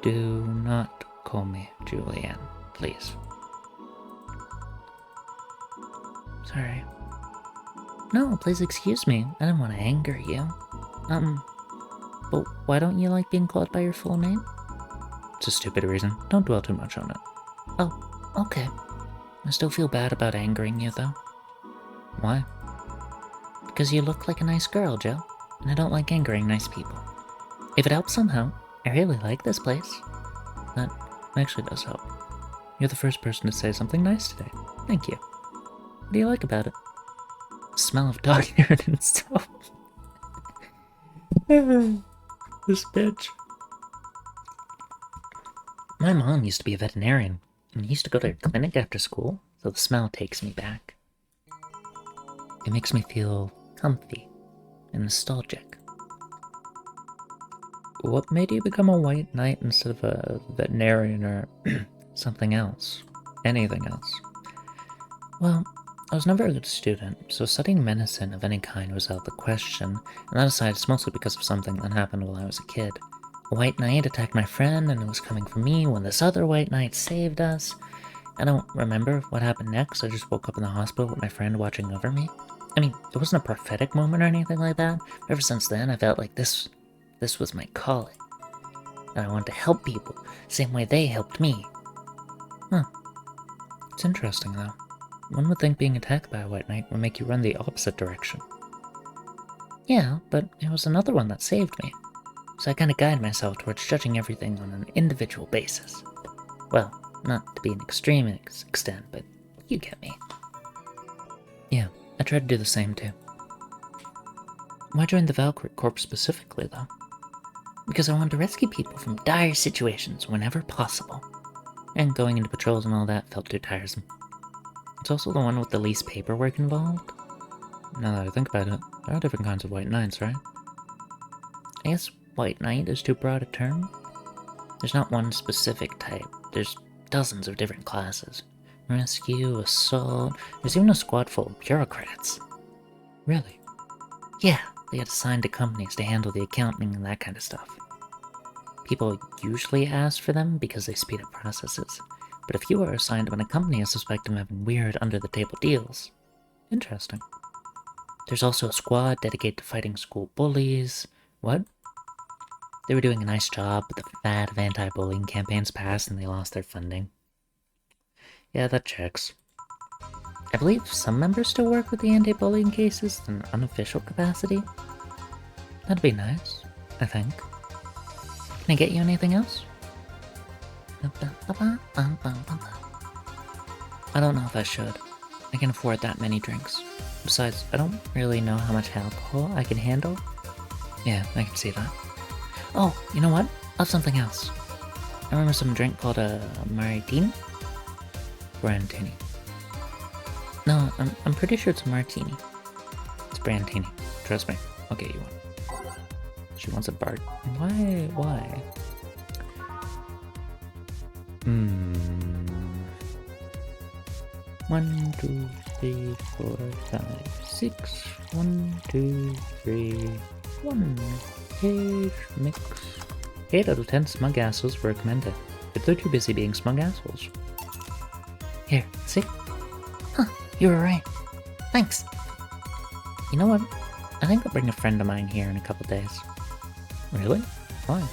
Do not call me Julianne, please. Sorry. No, please excuse me. I didn't want to anger you. But why don't you like being called by your full name? It's a stupid reason. Don't dwell too much on it. Oh, okay. I still feel bad about angering you, though. Why? Because you look like a nice girl, Joe, and I don't like angering nice people. If it helps somehow, I really like this place. That actually does help. You're the first person to say something nice today. Thank you. What do you like about it? The smell of dog urine and soap. This bitch. My mom used to be a veterinarian, and I used to go to her clinic after school, so the smell takes me back. It makes me feel comfy and nostalgic. What made you become a white knight instead of a veterinarian or something else? Anything else? Well, I was never a good student, so studying medicine of any kind was out of the question, and that aside, it's mostly because of something that happened while I was a kid. A white knight attacked my friend, and it was coming for me when this other white knight saved us. I don't remember what happened next. I just woke up in the hospital with my friend watching over me. I mean, it wasn't a prophetic moment or anything like that. Ever since then, I felt like this was my calling. And I wanted to help people, same way they helped me. Huh. It's interesting, though. One would think being attacked by a white knight would make you run the opposite direction. Yeah, but it was another one that saved me. So I kind of guide myself towards judging everything on an individual basis. Well, not to be an extreme extent, but you get me. Yeah, I try to do the same too. Why join the Valkyrie Corps specifically, though? Because I wanted to rescue people from dire situations whenever possible. And going into patrols and all that felt too tiresome. It's also the one with the least paperwork involved. Now that I think about it, there are different kinds of white knights, right? I guess white knight is too broad a term. There's not one specific type. There's dozens of different classes. Rescue, assault, there's even a squad full of bureaucrats. Really? Yeah, they get assigned to companies to handle the accounting and that kind of stuff. People usually ask for them because they speed up processes. But if you are assigned to a company, I suspect them having weird under-the-table deals. Interesting. There's also a squad dedicated to fighting school bullies. What? They were doing a nice job, but the fad of anti-bullying campaigns passed and they lost their funding. Yeah, that checks. I believe some members still work with the anti-bullying cases in an unofficial capacity. That'd be nice, I think. Can I get you anything else? I don't know if I should. I can afford that many drinks. Besides, I don't really know how much alcohol I can handle. Yeah, I can see that. Oh, you know what? I'll have something else. I remember some drink called a martini? Brandini. No, I'm pretty sure it's a martini. It's Brandini. Trust me, I'll get you one. She wants a Bart. Why? 1, 2, 3, 4, 5, 6. 1, 2, 3, 1. Page mix. 8 out of 10 smug assholes were recommended, but they're too busy being smug assholes. Here, see? Huh, you were right. Thanks. You know what? I think I'll bring a friend of mine here in a couple days. Really? Why?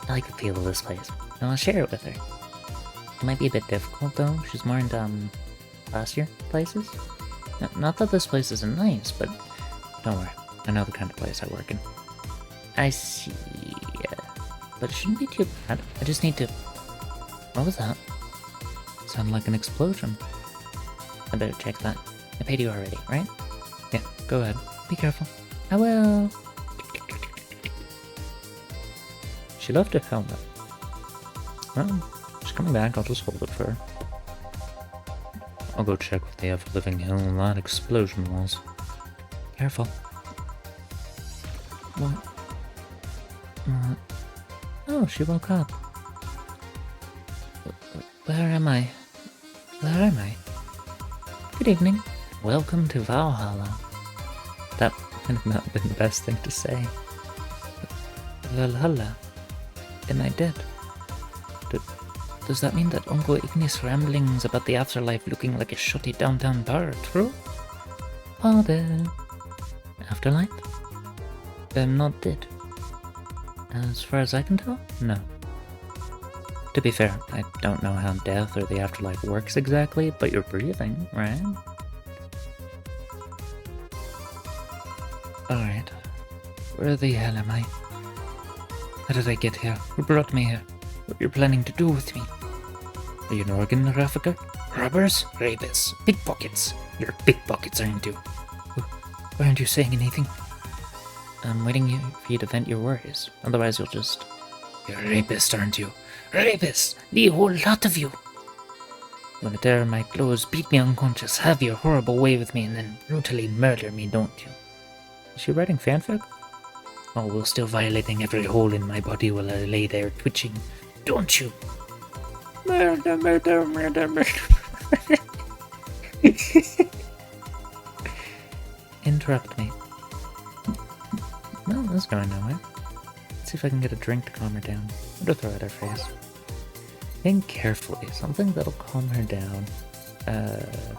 I like the feel of this place, and I'll share it with her. It might be a bit difficult though, she's more into, classier places. Not that this place isn't nice, but don't worry, I know the kind of place I work in. I see. But it shouldn't be too bad. I just need to... What was that? Sounded like an explosion. I better check that. I paid you already, right? Yeah, go ahead. Be careful. I will. She left her helmet. Well, she's coming back. I'll just hold it for her. I'll go check what the ever-living hell that explosion was. Careful. What? Oh, she woke up. Where am I? Where am I? Good evening. Welcome to Valhalla. That might have not been the best thing to say. Valhalla? Am I dead? Does that mean that Uncle Ignis' ramblings about the afterlife looking like a shutty downtown bar are true? Pardon. Afterlife? I'm not dead. As far as I can tell, no. To be fair, I don't know how death or the afterlife works exactly, but you're breathing, right? Alright. Where the hell am I? How did I get here? Who brought me here? What you're planning to do with me? Are you an organ trafficker? Robbers? Rapists? Pickpockets? You're pickpockets, aren't you? Why aren't you saying anything? I'm waiting for you to vent your worries. Otherwise you'll just... You're a rapist, aren't you? Rapists! The whole lot of you! You wanna tear my clothes, beat me unconscious, have your horrible way with me, and then brutally murder me, don't you? Is she writing fanfic? all while still violating every hole in my body while I lay there twitching, don't you? Murder, murder, murder, murder. Interrupt me. Well, that's going nowhere. Let's see if I can get a drink to calm her down. Or to throw at her face. Think carefully. Something that'll calm her down.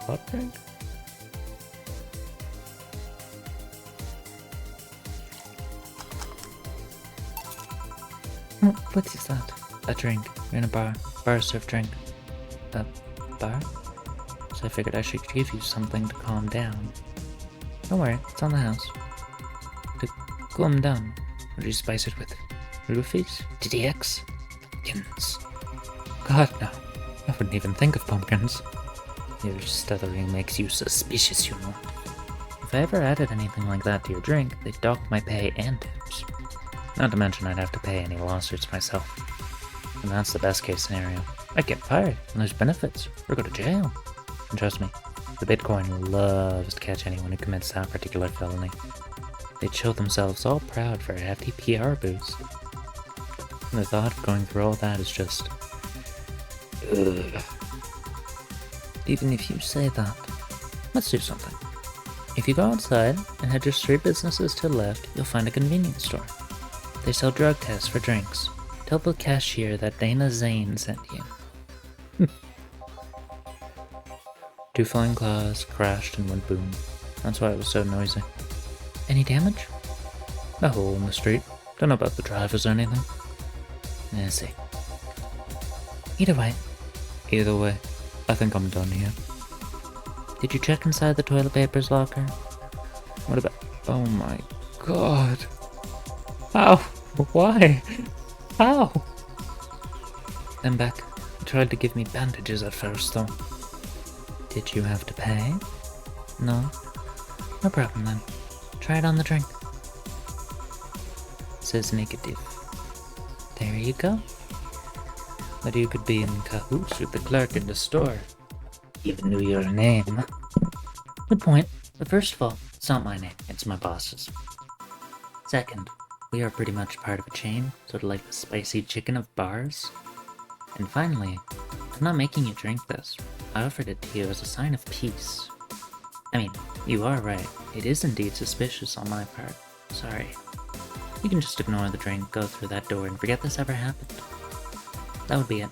Hot drink? What is that? A drink. You're in a bar. Bar serve drink. A bar? So I figured I should give you something to calm down. Don't worry, it's on the house. To calm down. Would you spice it with roofies? DDX? Pumpkins? God, no. I wouldn't even think of pumpkins. Your stuttering makes you suspicious, you know. If I ever added anything like that to your drink, they'd dock my pay and tips. Not to mention I'd have to pay any lawsuits myself. And that's the best case scenario. I'd get fired, and there's benefits, or go to jail. And trust me, the Bitcoin loves to catch anyone who commits that particular felony. They'd show themselves all proud for a hefty PR boost. And the thought of going through all that is just... ugh. Even if you say that, let's do something. If you go outside and head just 3 businesses to the left, you'll find a convenience store. They sell drug tests for drinks. Tell the cashier that Dana Zane sent you. 2 flying claws crashed and went boom. That's why it was so noisy. Any damage? A hole in the street. Don't know about the drivers or anything. I see. Either way, I think I'm done here. Did you check inside the toilet paper's locker? What about... oh my god. How? Why? How? Then Beck tried to give me bandages at first though. Did you have to pay? No? No problem then. Try it on the drink. Says negative. There you go. But you could be in cahoots with the clerk in the store. Even knew your name. Good point. But first of all, it's not my name, it's my boss's. Second, we are pretty much part of a chain, sort of like the spicy chicken of bars. And finally, I'm not making you drink this. I offered it to you as a sign of peace. I mean, you are right. It is indeed suspicious on my part. Sorry. You can just ignore the drink, go through that door, and forget this ever happened. That would be it.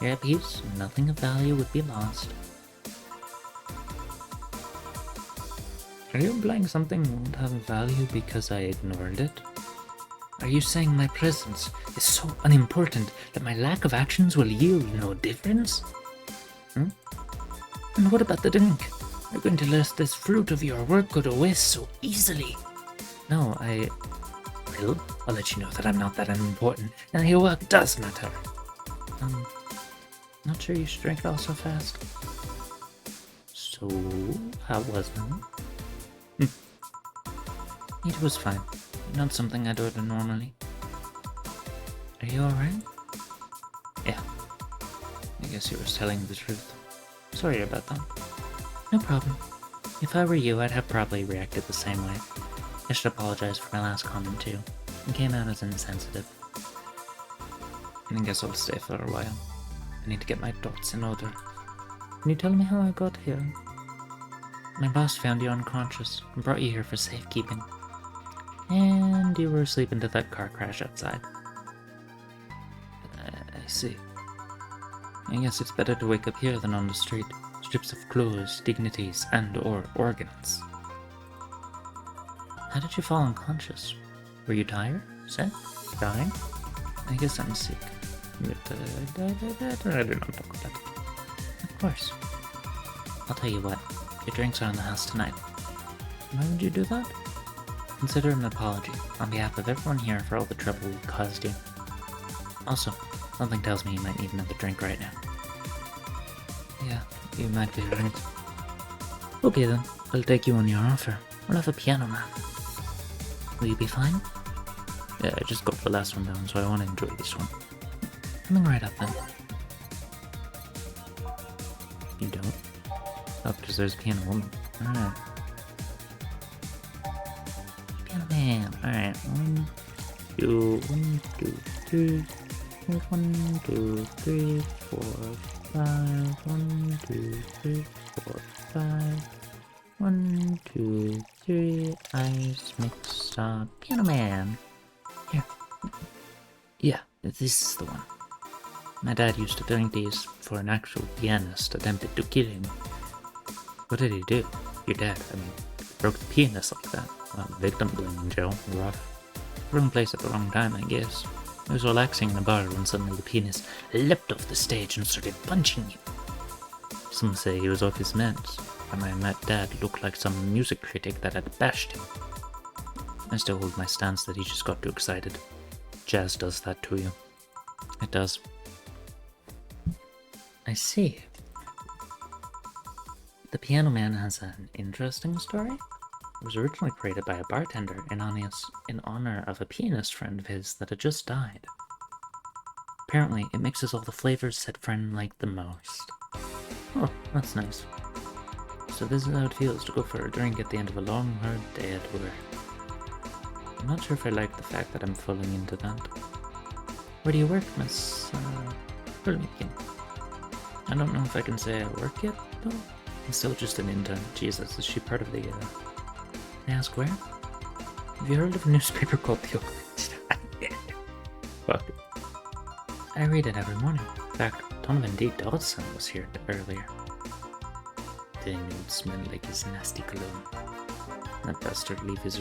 You're at peace, and nothing of value would be lost. Are you implying something won't have value because I ignored it? Are you saying my presence is so unimportant that my lack of actions will yield no difference? And what about the drink? You're going to let this fruit of your work go to waste so easily. No, Well, I'll let you know that I'm not that unimportant, and your work does matter. Not sure you should drink it all so fast. So, how was it? It was fine. Not something I'd order normally. Are you alright? Yeah. I guess you were telling the truth. Sorry about that. No problem. If I were you, I'd have probably reacted the same way. I should apologize for my last comment too. It came out as insensitive. I guess I'll stay for a while. I need to get my thoughts in order. Can you tell me how I got here? My boss found you unconscious and brought you here for safekeeping. And you were asleep into that car crash outside. I see. I guess it's better to wake up here than on the street. Strips of clothes, dignities, and/or organs. How did you fall unconscious? Were you tired? Sick? Dying? I guess I'm sick. But, I do not talk about it. Of course. I'll tell you what. Your drinks are in the house tonight. Why would you do that? Consider an apology on behalf of everyone here for all the trouble we caused you. Also, something tells me you might need another drink right now. Yeah, you might be right. Okay then, I'll take you on your offer. We'll have a piano man. Will you be fine? Yeah, I just got the last one down, so I want to enjoy this one. Coming right up then. You don't? Oh, because there's a piano woman. Alright. Piano man, alright. do 1, 2, 3. Here's 1, 2, 3, 4, 5. 1, 2, 3, 4, 5. 1, 2, 3. Ice mix stop. Piano Man. Here. Yeah, this is the one. My dad used to drink these for an actual pianist attempted to kill him. What did he do? Your dad, broke the pianist like that. Well, victim blaming, Joe. Rough. Wrong place at the wrong time, I guess. He was relaxing in a bar when suddenly the pianist leapt off the stage and started punching him. Some say he was off his meds, and I met Dad looked like some music critic that had bashed him. I still hold my stance that he just got too excited. Jazz does that to you. It does. I see. The Piano Man has an interesting story. It was originally created by a bartender in honor of a pianist friend of his that had just died. Apparently, it mixes all the flavors said friend liked the most. Oh, that's nice. So this is how it feels to go for a drink at the end of a long, hard day at work. I'm not sure if I like the fact that I'm falling into that. Where do you work, Miss Hulmikin? I don't know if I can say I work yet, though. I'm still just an intern. Jesus, is she part of the, May I ask where? Have you heard of a newspaper called The Oak? Fuck. I read it every morning. In fact, Donovan D. Dodson was here earlier. Then it would smell like his nasty cologne. That bastard leaves his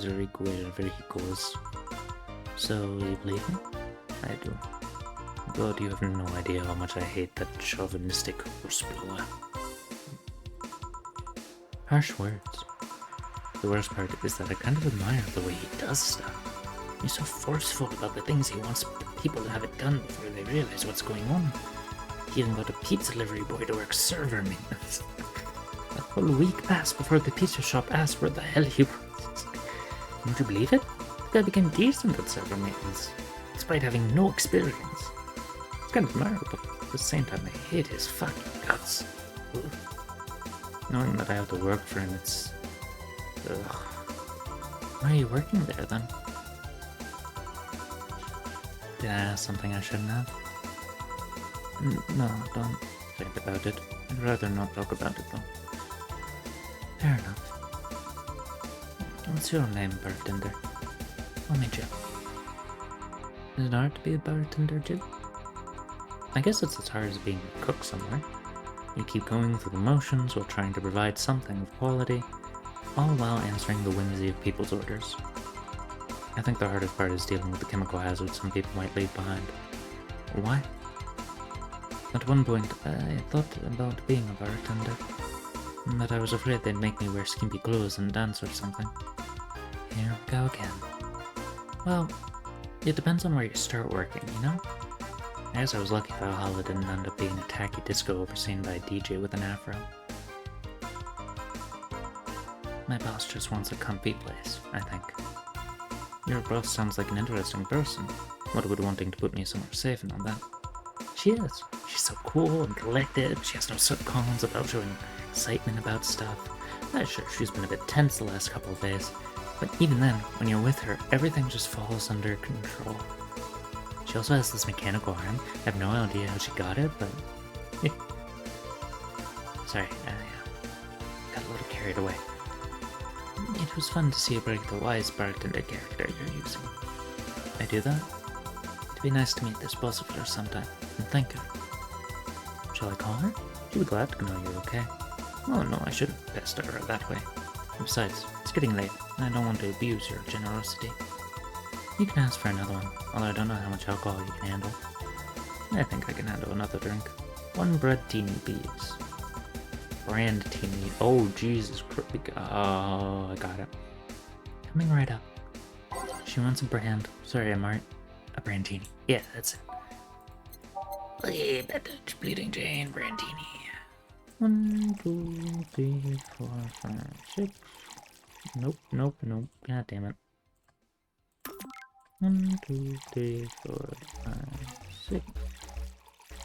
rig wherever he goes. So, you believe me? I do. God, you have no idea how much I hate that chauvinistic horseblower. Harsh words. The worst part is that I kind of admire the way he does stuff. He's so forceful about the things he wants people to have it done before they realize what's going on. He even got a pizza delivery boy to work server maintenance. A whole week passed before the pizza shop asked where the hell he was. Would you believe it? The guy became decent at server maintenance, despite having no experience. It's kind of admirable, but at the same time I hate his fucking guts. Ugh. Knowing that I have to work for him, it's... Ugh. Why are you working there, then? Did I ask something I shouldn't have? No, don't think about it. I'd rather not talk about it, though. Fair enough. What's your name, bartender? Call me Jill. Is it hard to be a bartender, Jill? I guess it's as hard as being a cook somewhere. You keep going through the motions while trying to provide something of quality, all while answering the whimsy of people's orders. I think the hardest part is dealing with the chemical hazards some people might leave behind. Why? At one point, I thought about being a bartender, but I was afraid they'd make me wear skimpy clothes and dance or something. Here we go again. Well, it depends on where you start working, you know? I guess I was lucky Valhalla didn't end up being a tacky disco overseen by a DJ with an afro. My boss just wants a comfy place, I think. Your boss sounds like an interesting person. What would wanting to put me somewhere safe and all that? She is. She's so cool and collected. She has no sub-cons about showing excitement about stuff. I'm sure she's been a bit tense the last couple of days, but even then, when you're with her, everything just falls under control. She also has this mechanical arm. I have no idea how she got it, but... Sorry, I got a little carried away. It was fun to see you break the wise bartender character you're using. I do that? It'd be nice to meet this boss of yours sometime, and thank her. Shall I call her? She'll be glad to know you're okay. Oh no, I shouldn't pester her that way. Besides, it's getting late, and I don't want to abuse your generosity. You can ask for another one, although I don't know how much alcohol you can handle. I think I can handle another drink. 1 bread-teeny, please. Brand-teeny. Oh, Jesus Christ. Oh, I got it. Coming right up. She wants a brand. Sorry, I'm right. A brandini. Yeah, that's it. Okay, Batch Bleeding Jane, brandini. 1, 2, 3, 4, 5, 6. Nope. God damn it. 1, 2, 3, 4, 5, 6.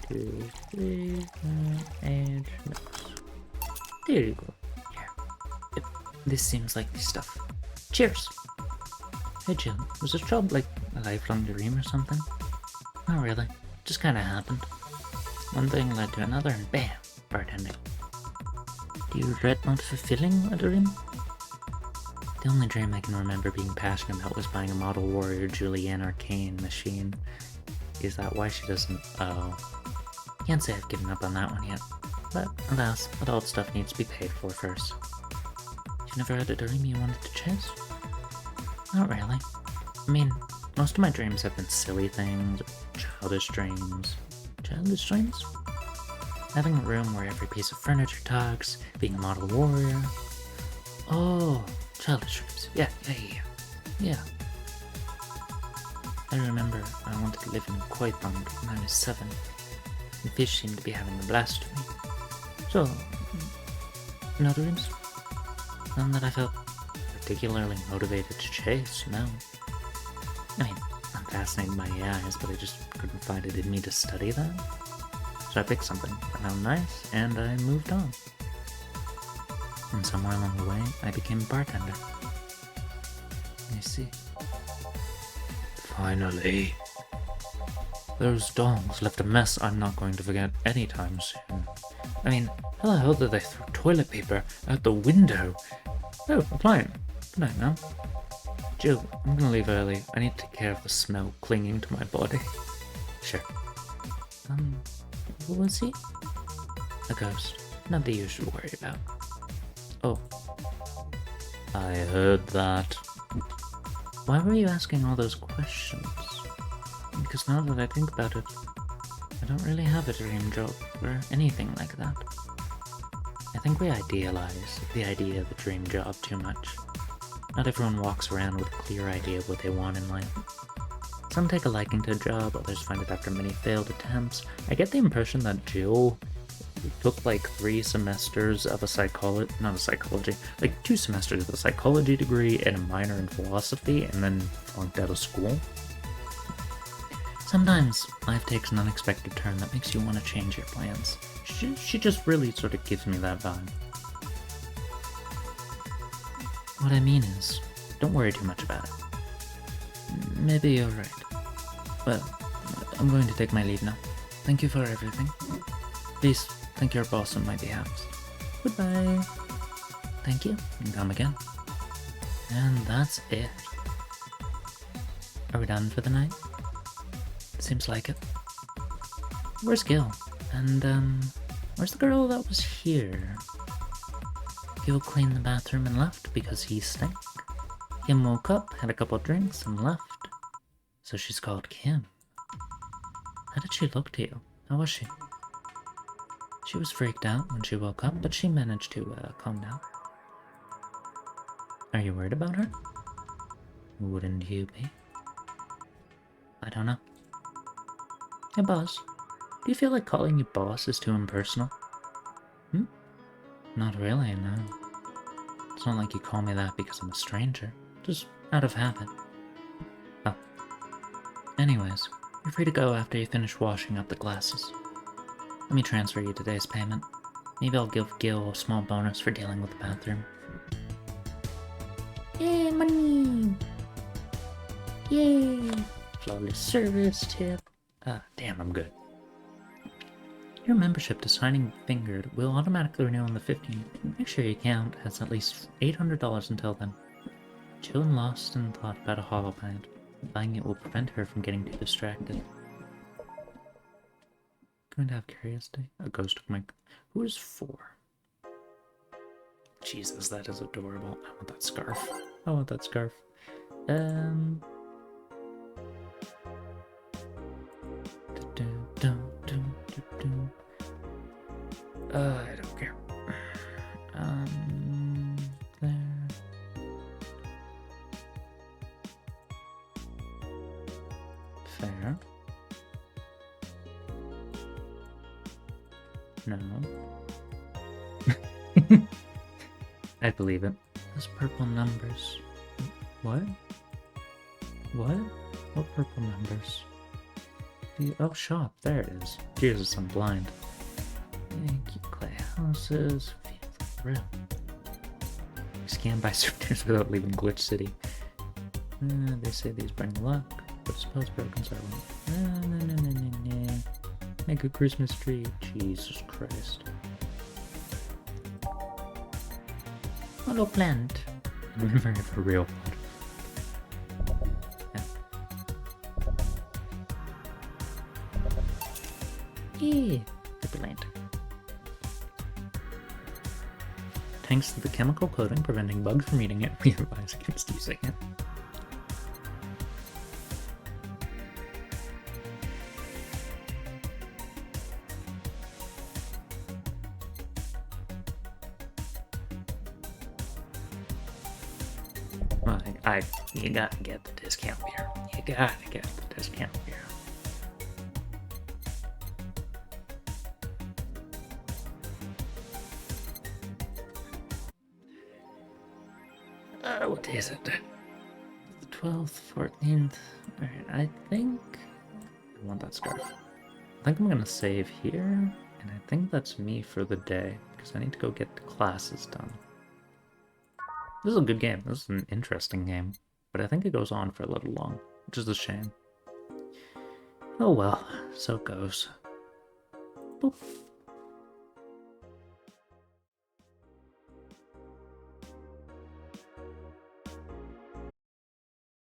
2, 3, 4, and mix. There you go. Here. This seems like the stuff. Cheers! Hey Jill, was this job like a lifelong dream or something? Not really. Just kinda happened. One thing led to another and bam, bartending. Do you regret not fulfilling a dream? The only dream I can remember being passionate about was buying a Model Warrior Julianne Arcane machine. Is that why she doesn't? Oh. Can't say I've given up on that one yet. But alas, adult stuff needs to be paid for first. You never had a dream you wanted to chase? Not really. I mean, most of my dreams have been silly things, childish dreams. Childish dreams? Having a room where every piece of furniture talks, being a model warrior. Oh, childish dreams. Yeah. I remember I wanted to live in a koi pond when I was 7. The fish seemed to be having a blast with me. So, no dreams? None that I felt particularly motivated to chase, no. I mean, I'm fascinated by AIs, but I just couldn't find it in me to study that. So I picked something I found nice, and I moved on. And somewhere along the way, I became a bartender. You see. Finally. Those dogs left a mess I'm not going to forget anytime soon. I mean, how the hell did they throw toilet paper out the window? Oh, a client. Good night now. Jill, I'm gonna leave early. I need to take care of the smell clinging to my body. Sure. What was he? A ghost. Nothing you should worry about. Oh. I heard that. Why were you asking all those questions? Because now that I think about it, I don't really have a dream job or anything like that. I think we idealize the idea of a dream job too much. Not everyone walks around with a clear idea of what they want in life. Some take a liking to a job, others find it after many failed attempts. I get the impression that Jill took like 3 semesters of like 2 semesters of a psychology degree and a minor in philosophy and then flunked out of school. Sometimes life takes an unexpected turn that makes you want to change your plans. She just really sort of gives me that vibe. What I mean is, don't worry too much about it. Maybe you're right. Well, I'm going to take my leave now. Thank you for everything. Please thank your boss on my behalf. Goodbye. Thank you, and come again. And that's it. Are we done for the night? Seems like it. Where's Gil? And, where's the girl that was here? Gil cleaned the bathroom and left because he stank. Kim woke up, had a couple drinks, and left. So she's called Kim. How did she look to you? How was she? She was freaked out when she woke up, but she managed to, calm down. Are you worried about her? Wouldn't you be? I don't know. Hey, boss. Do you feel like calling you boss is too impersonal? Not really, no. It's not like you call me that because I'm a stranger. Just out of habit. Oh. Anyways, you're free to go after you finish washing up the glasses. Let me transfer you today's payment. Maybe I'll give Gil a small bonus for dealing with the bathroom. Yay, money! Yay! Flawless service tip. Damn, I'm good. Your membership to Signing Fingered will automatically renew on the 15th. Make sure your account has at least $800 until then. Jill lost in thought about a HALL-Aing. Buying it will prevent her from getting too distracted. Going to have curiosity? A ghost of my... Who is 4? Jesus, that is adorable. I want that scarf. I don't care. There. Fair. No. I believe it. Those purple numbers. What? What purple numbers? Oh, shop. There it is. Jesus, I'm blind. Yankee clay houses. Real. Scan by souvenirs without leaving Glitch City. They say these bring luck, but spells broken, so I won't. Make a Christmas tree. Jesus Christ. Hello, plant. Memory of a real blood. Yeah. The plant. Thanks to the chemical coating preventing bugs from eating it, we advise against using it. Well, you gotta get the discount beer. You gotta get the discount beer. What is it? The 12th, 14th. Alright, I think I want that scarf. I think I'm gonna save here, and I think that's me for the day, because I need to go get the classes done. This is a good game. This is an interesting game, but I think it goes on for a little long, which is a shame. Oh well, so it goes. Boop.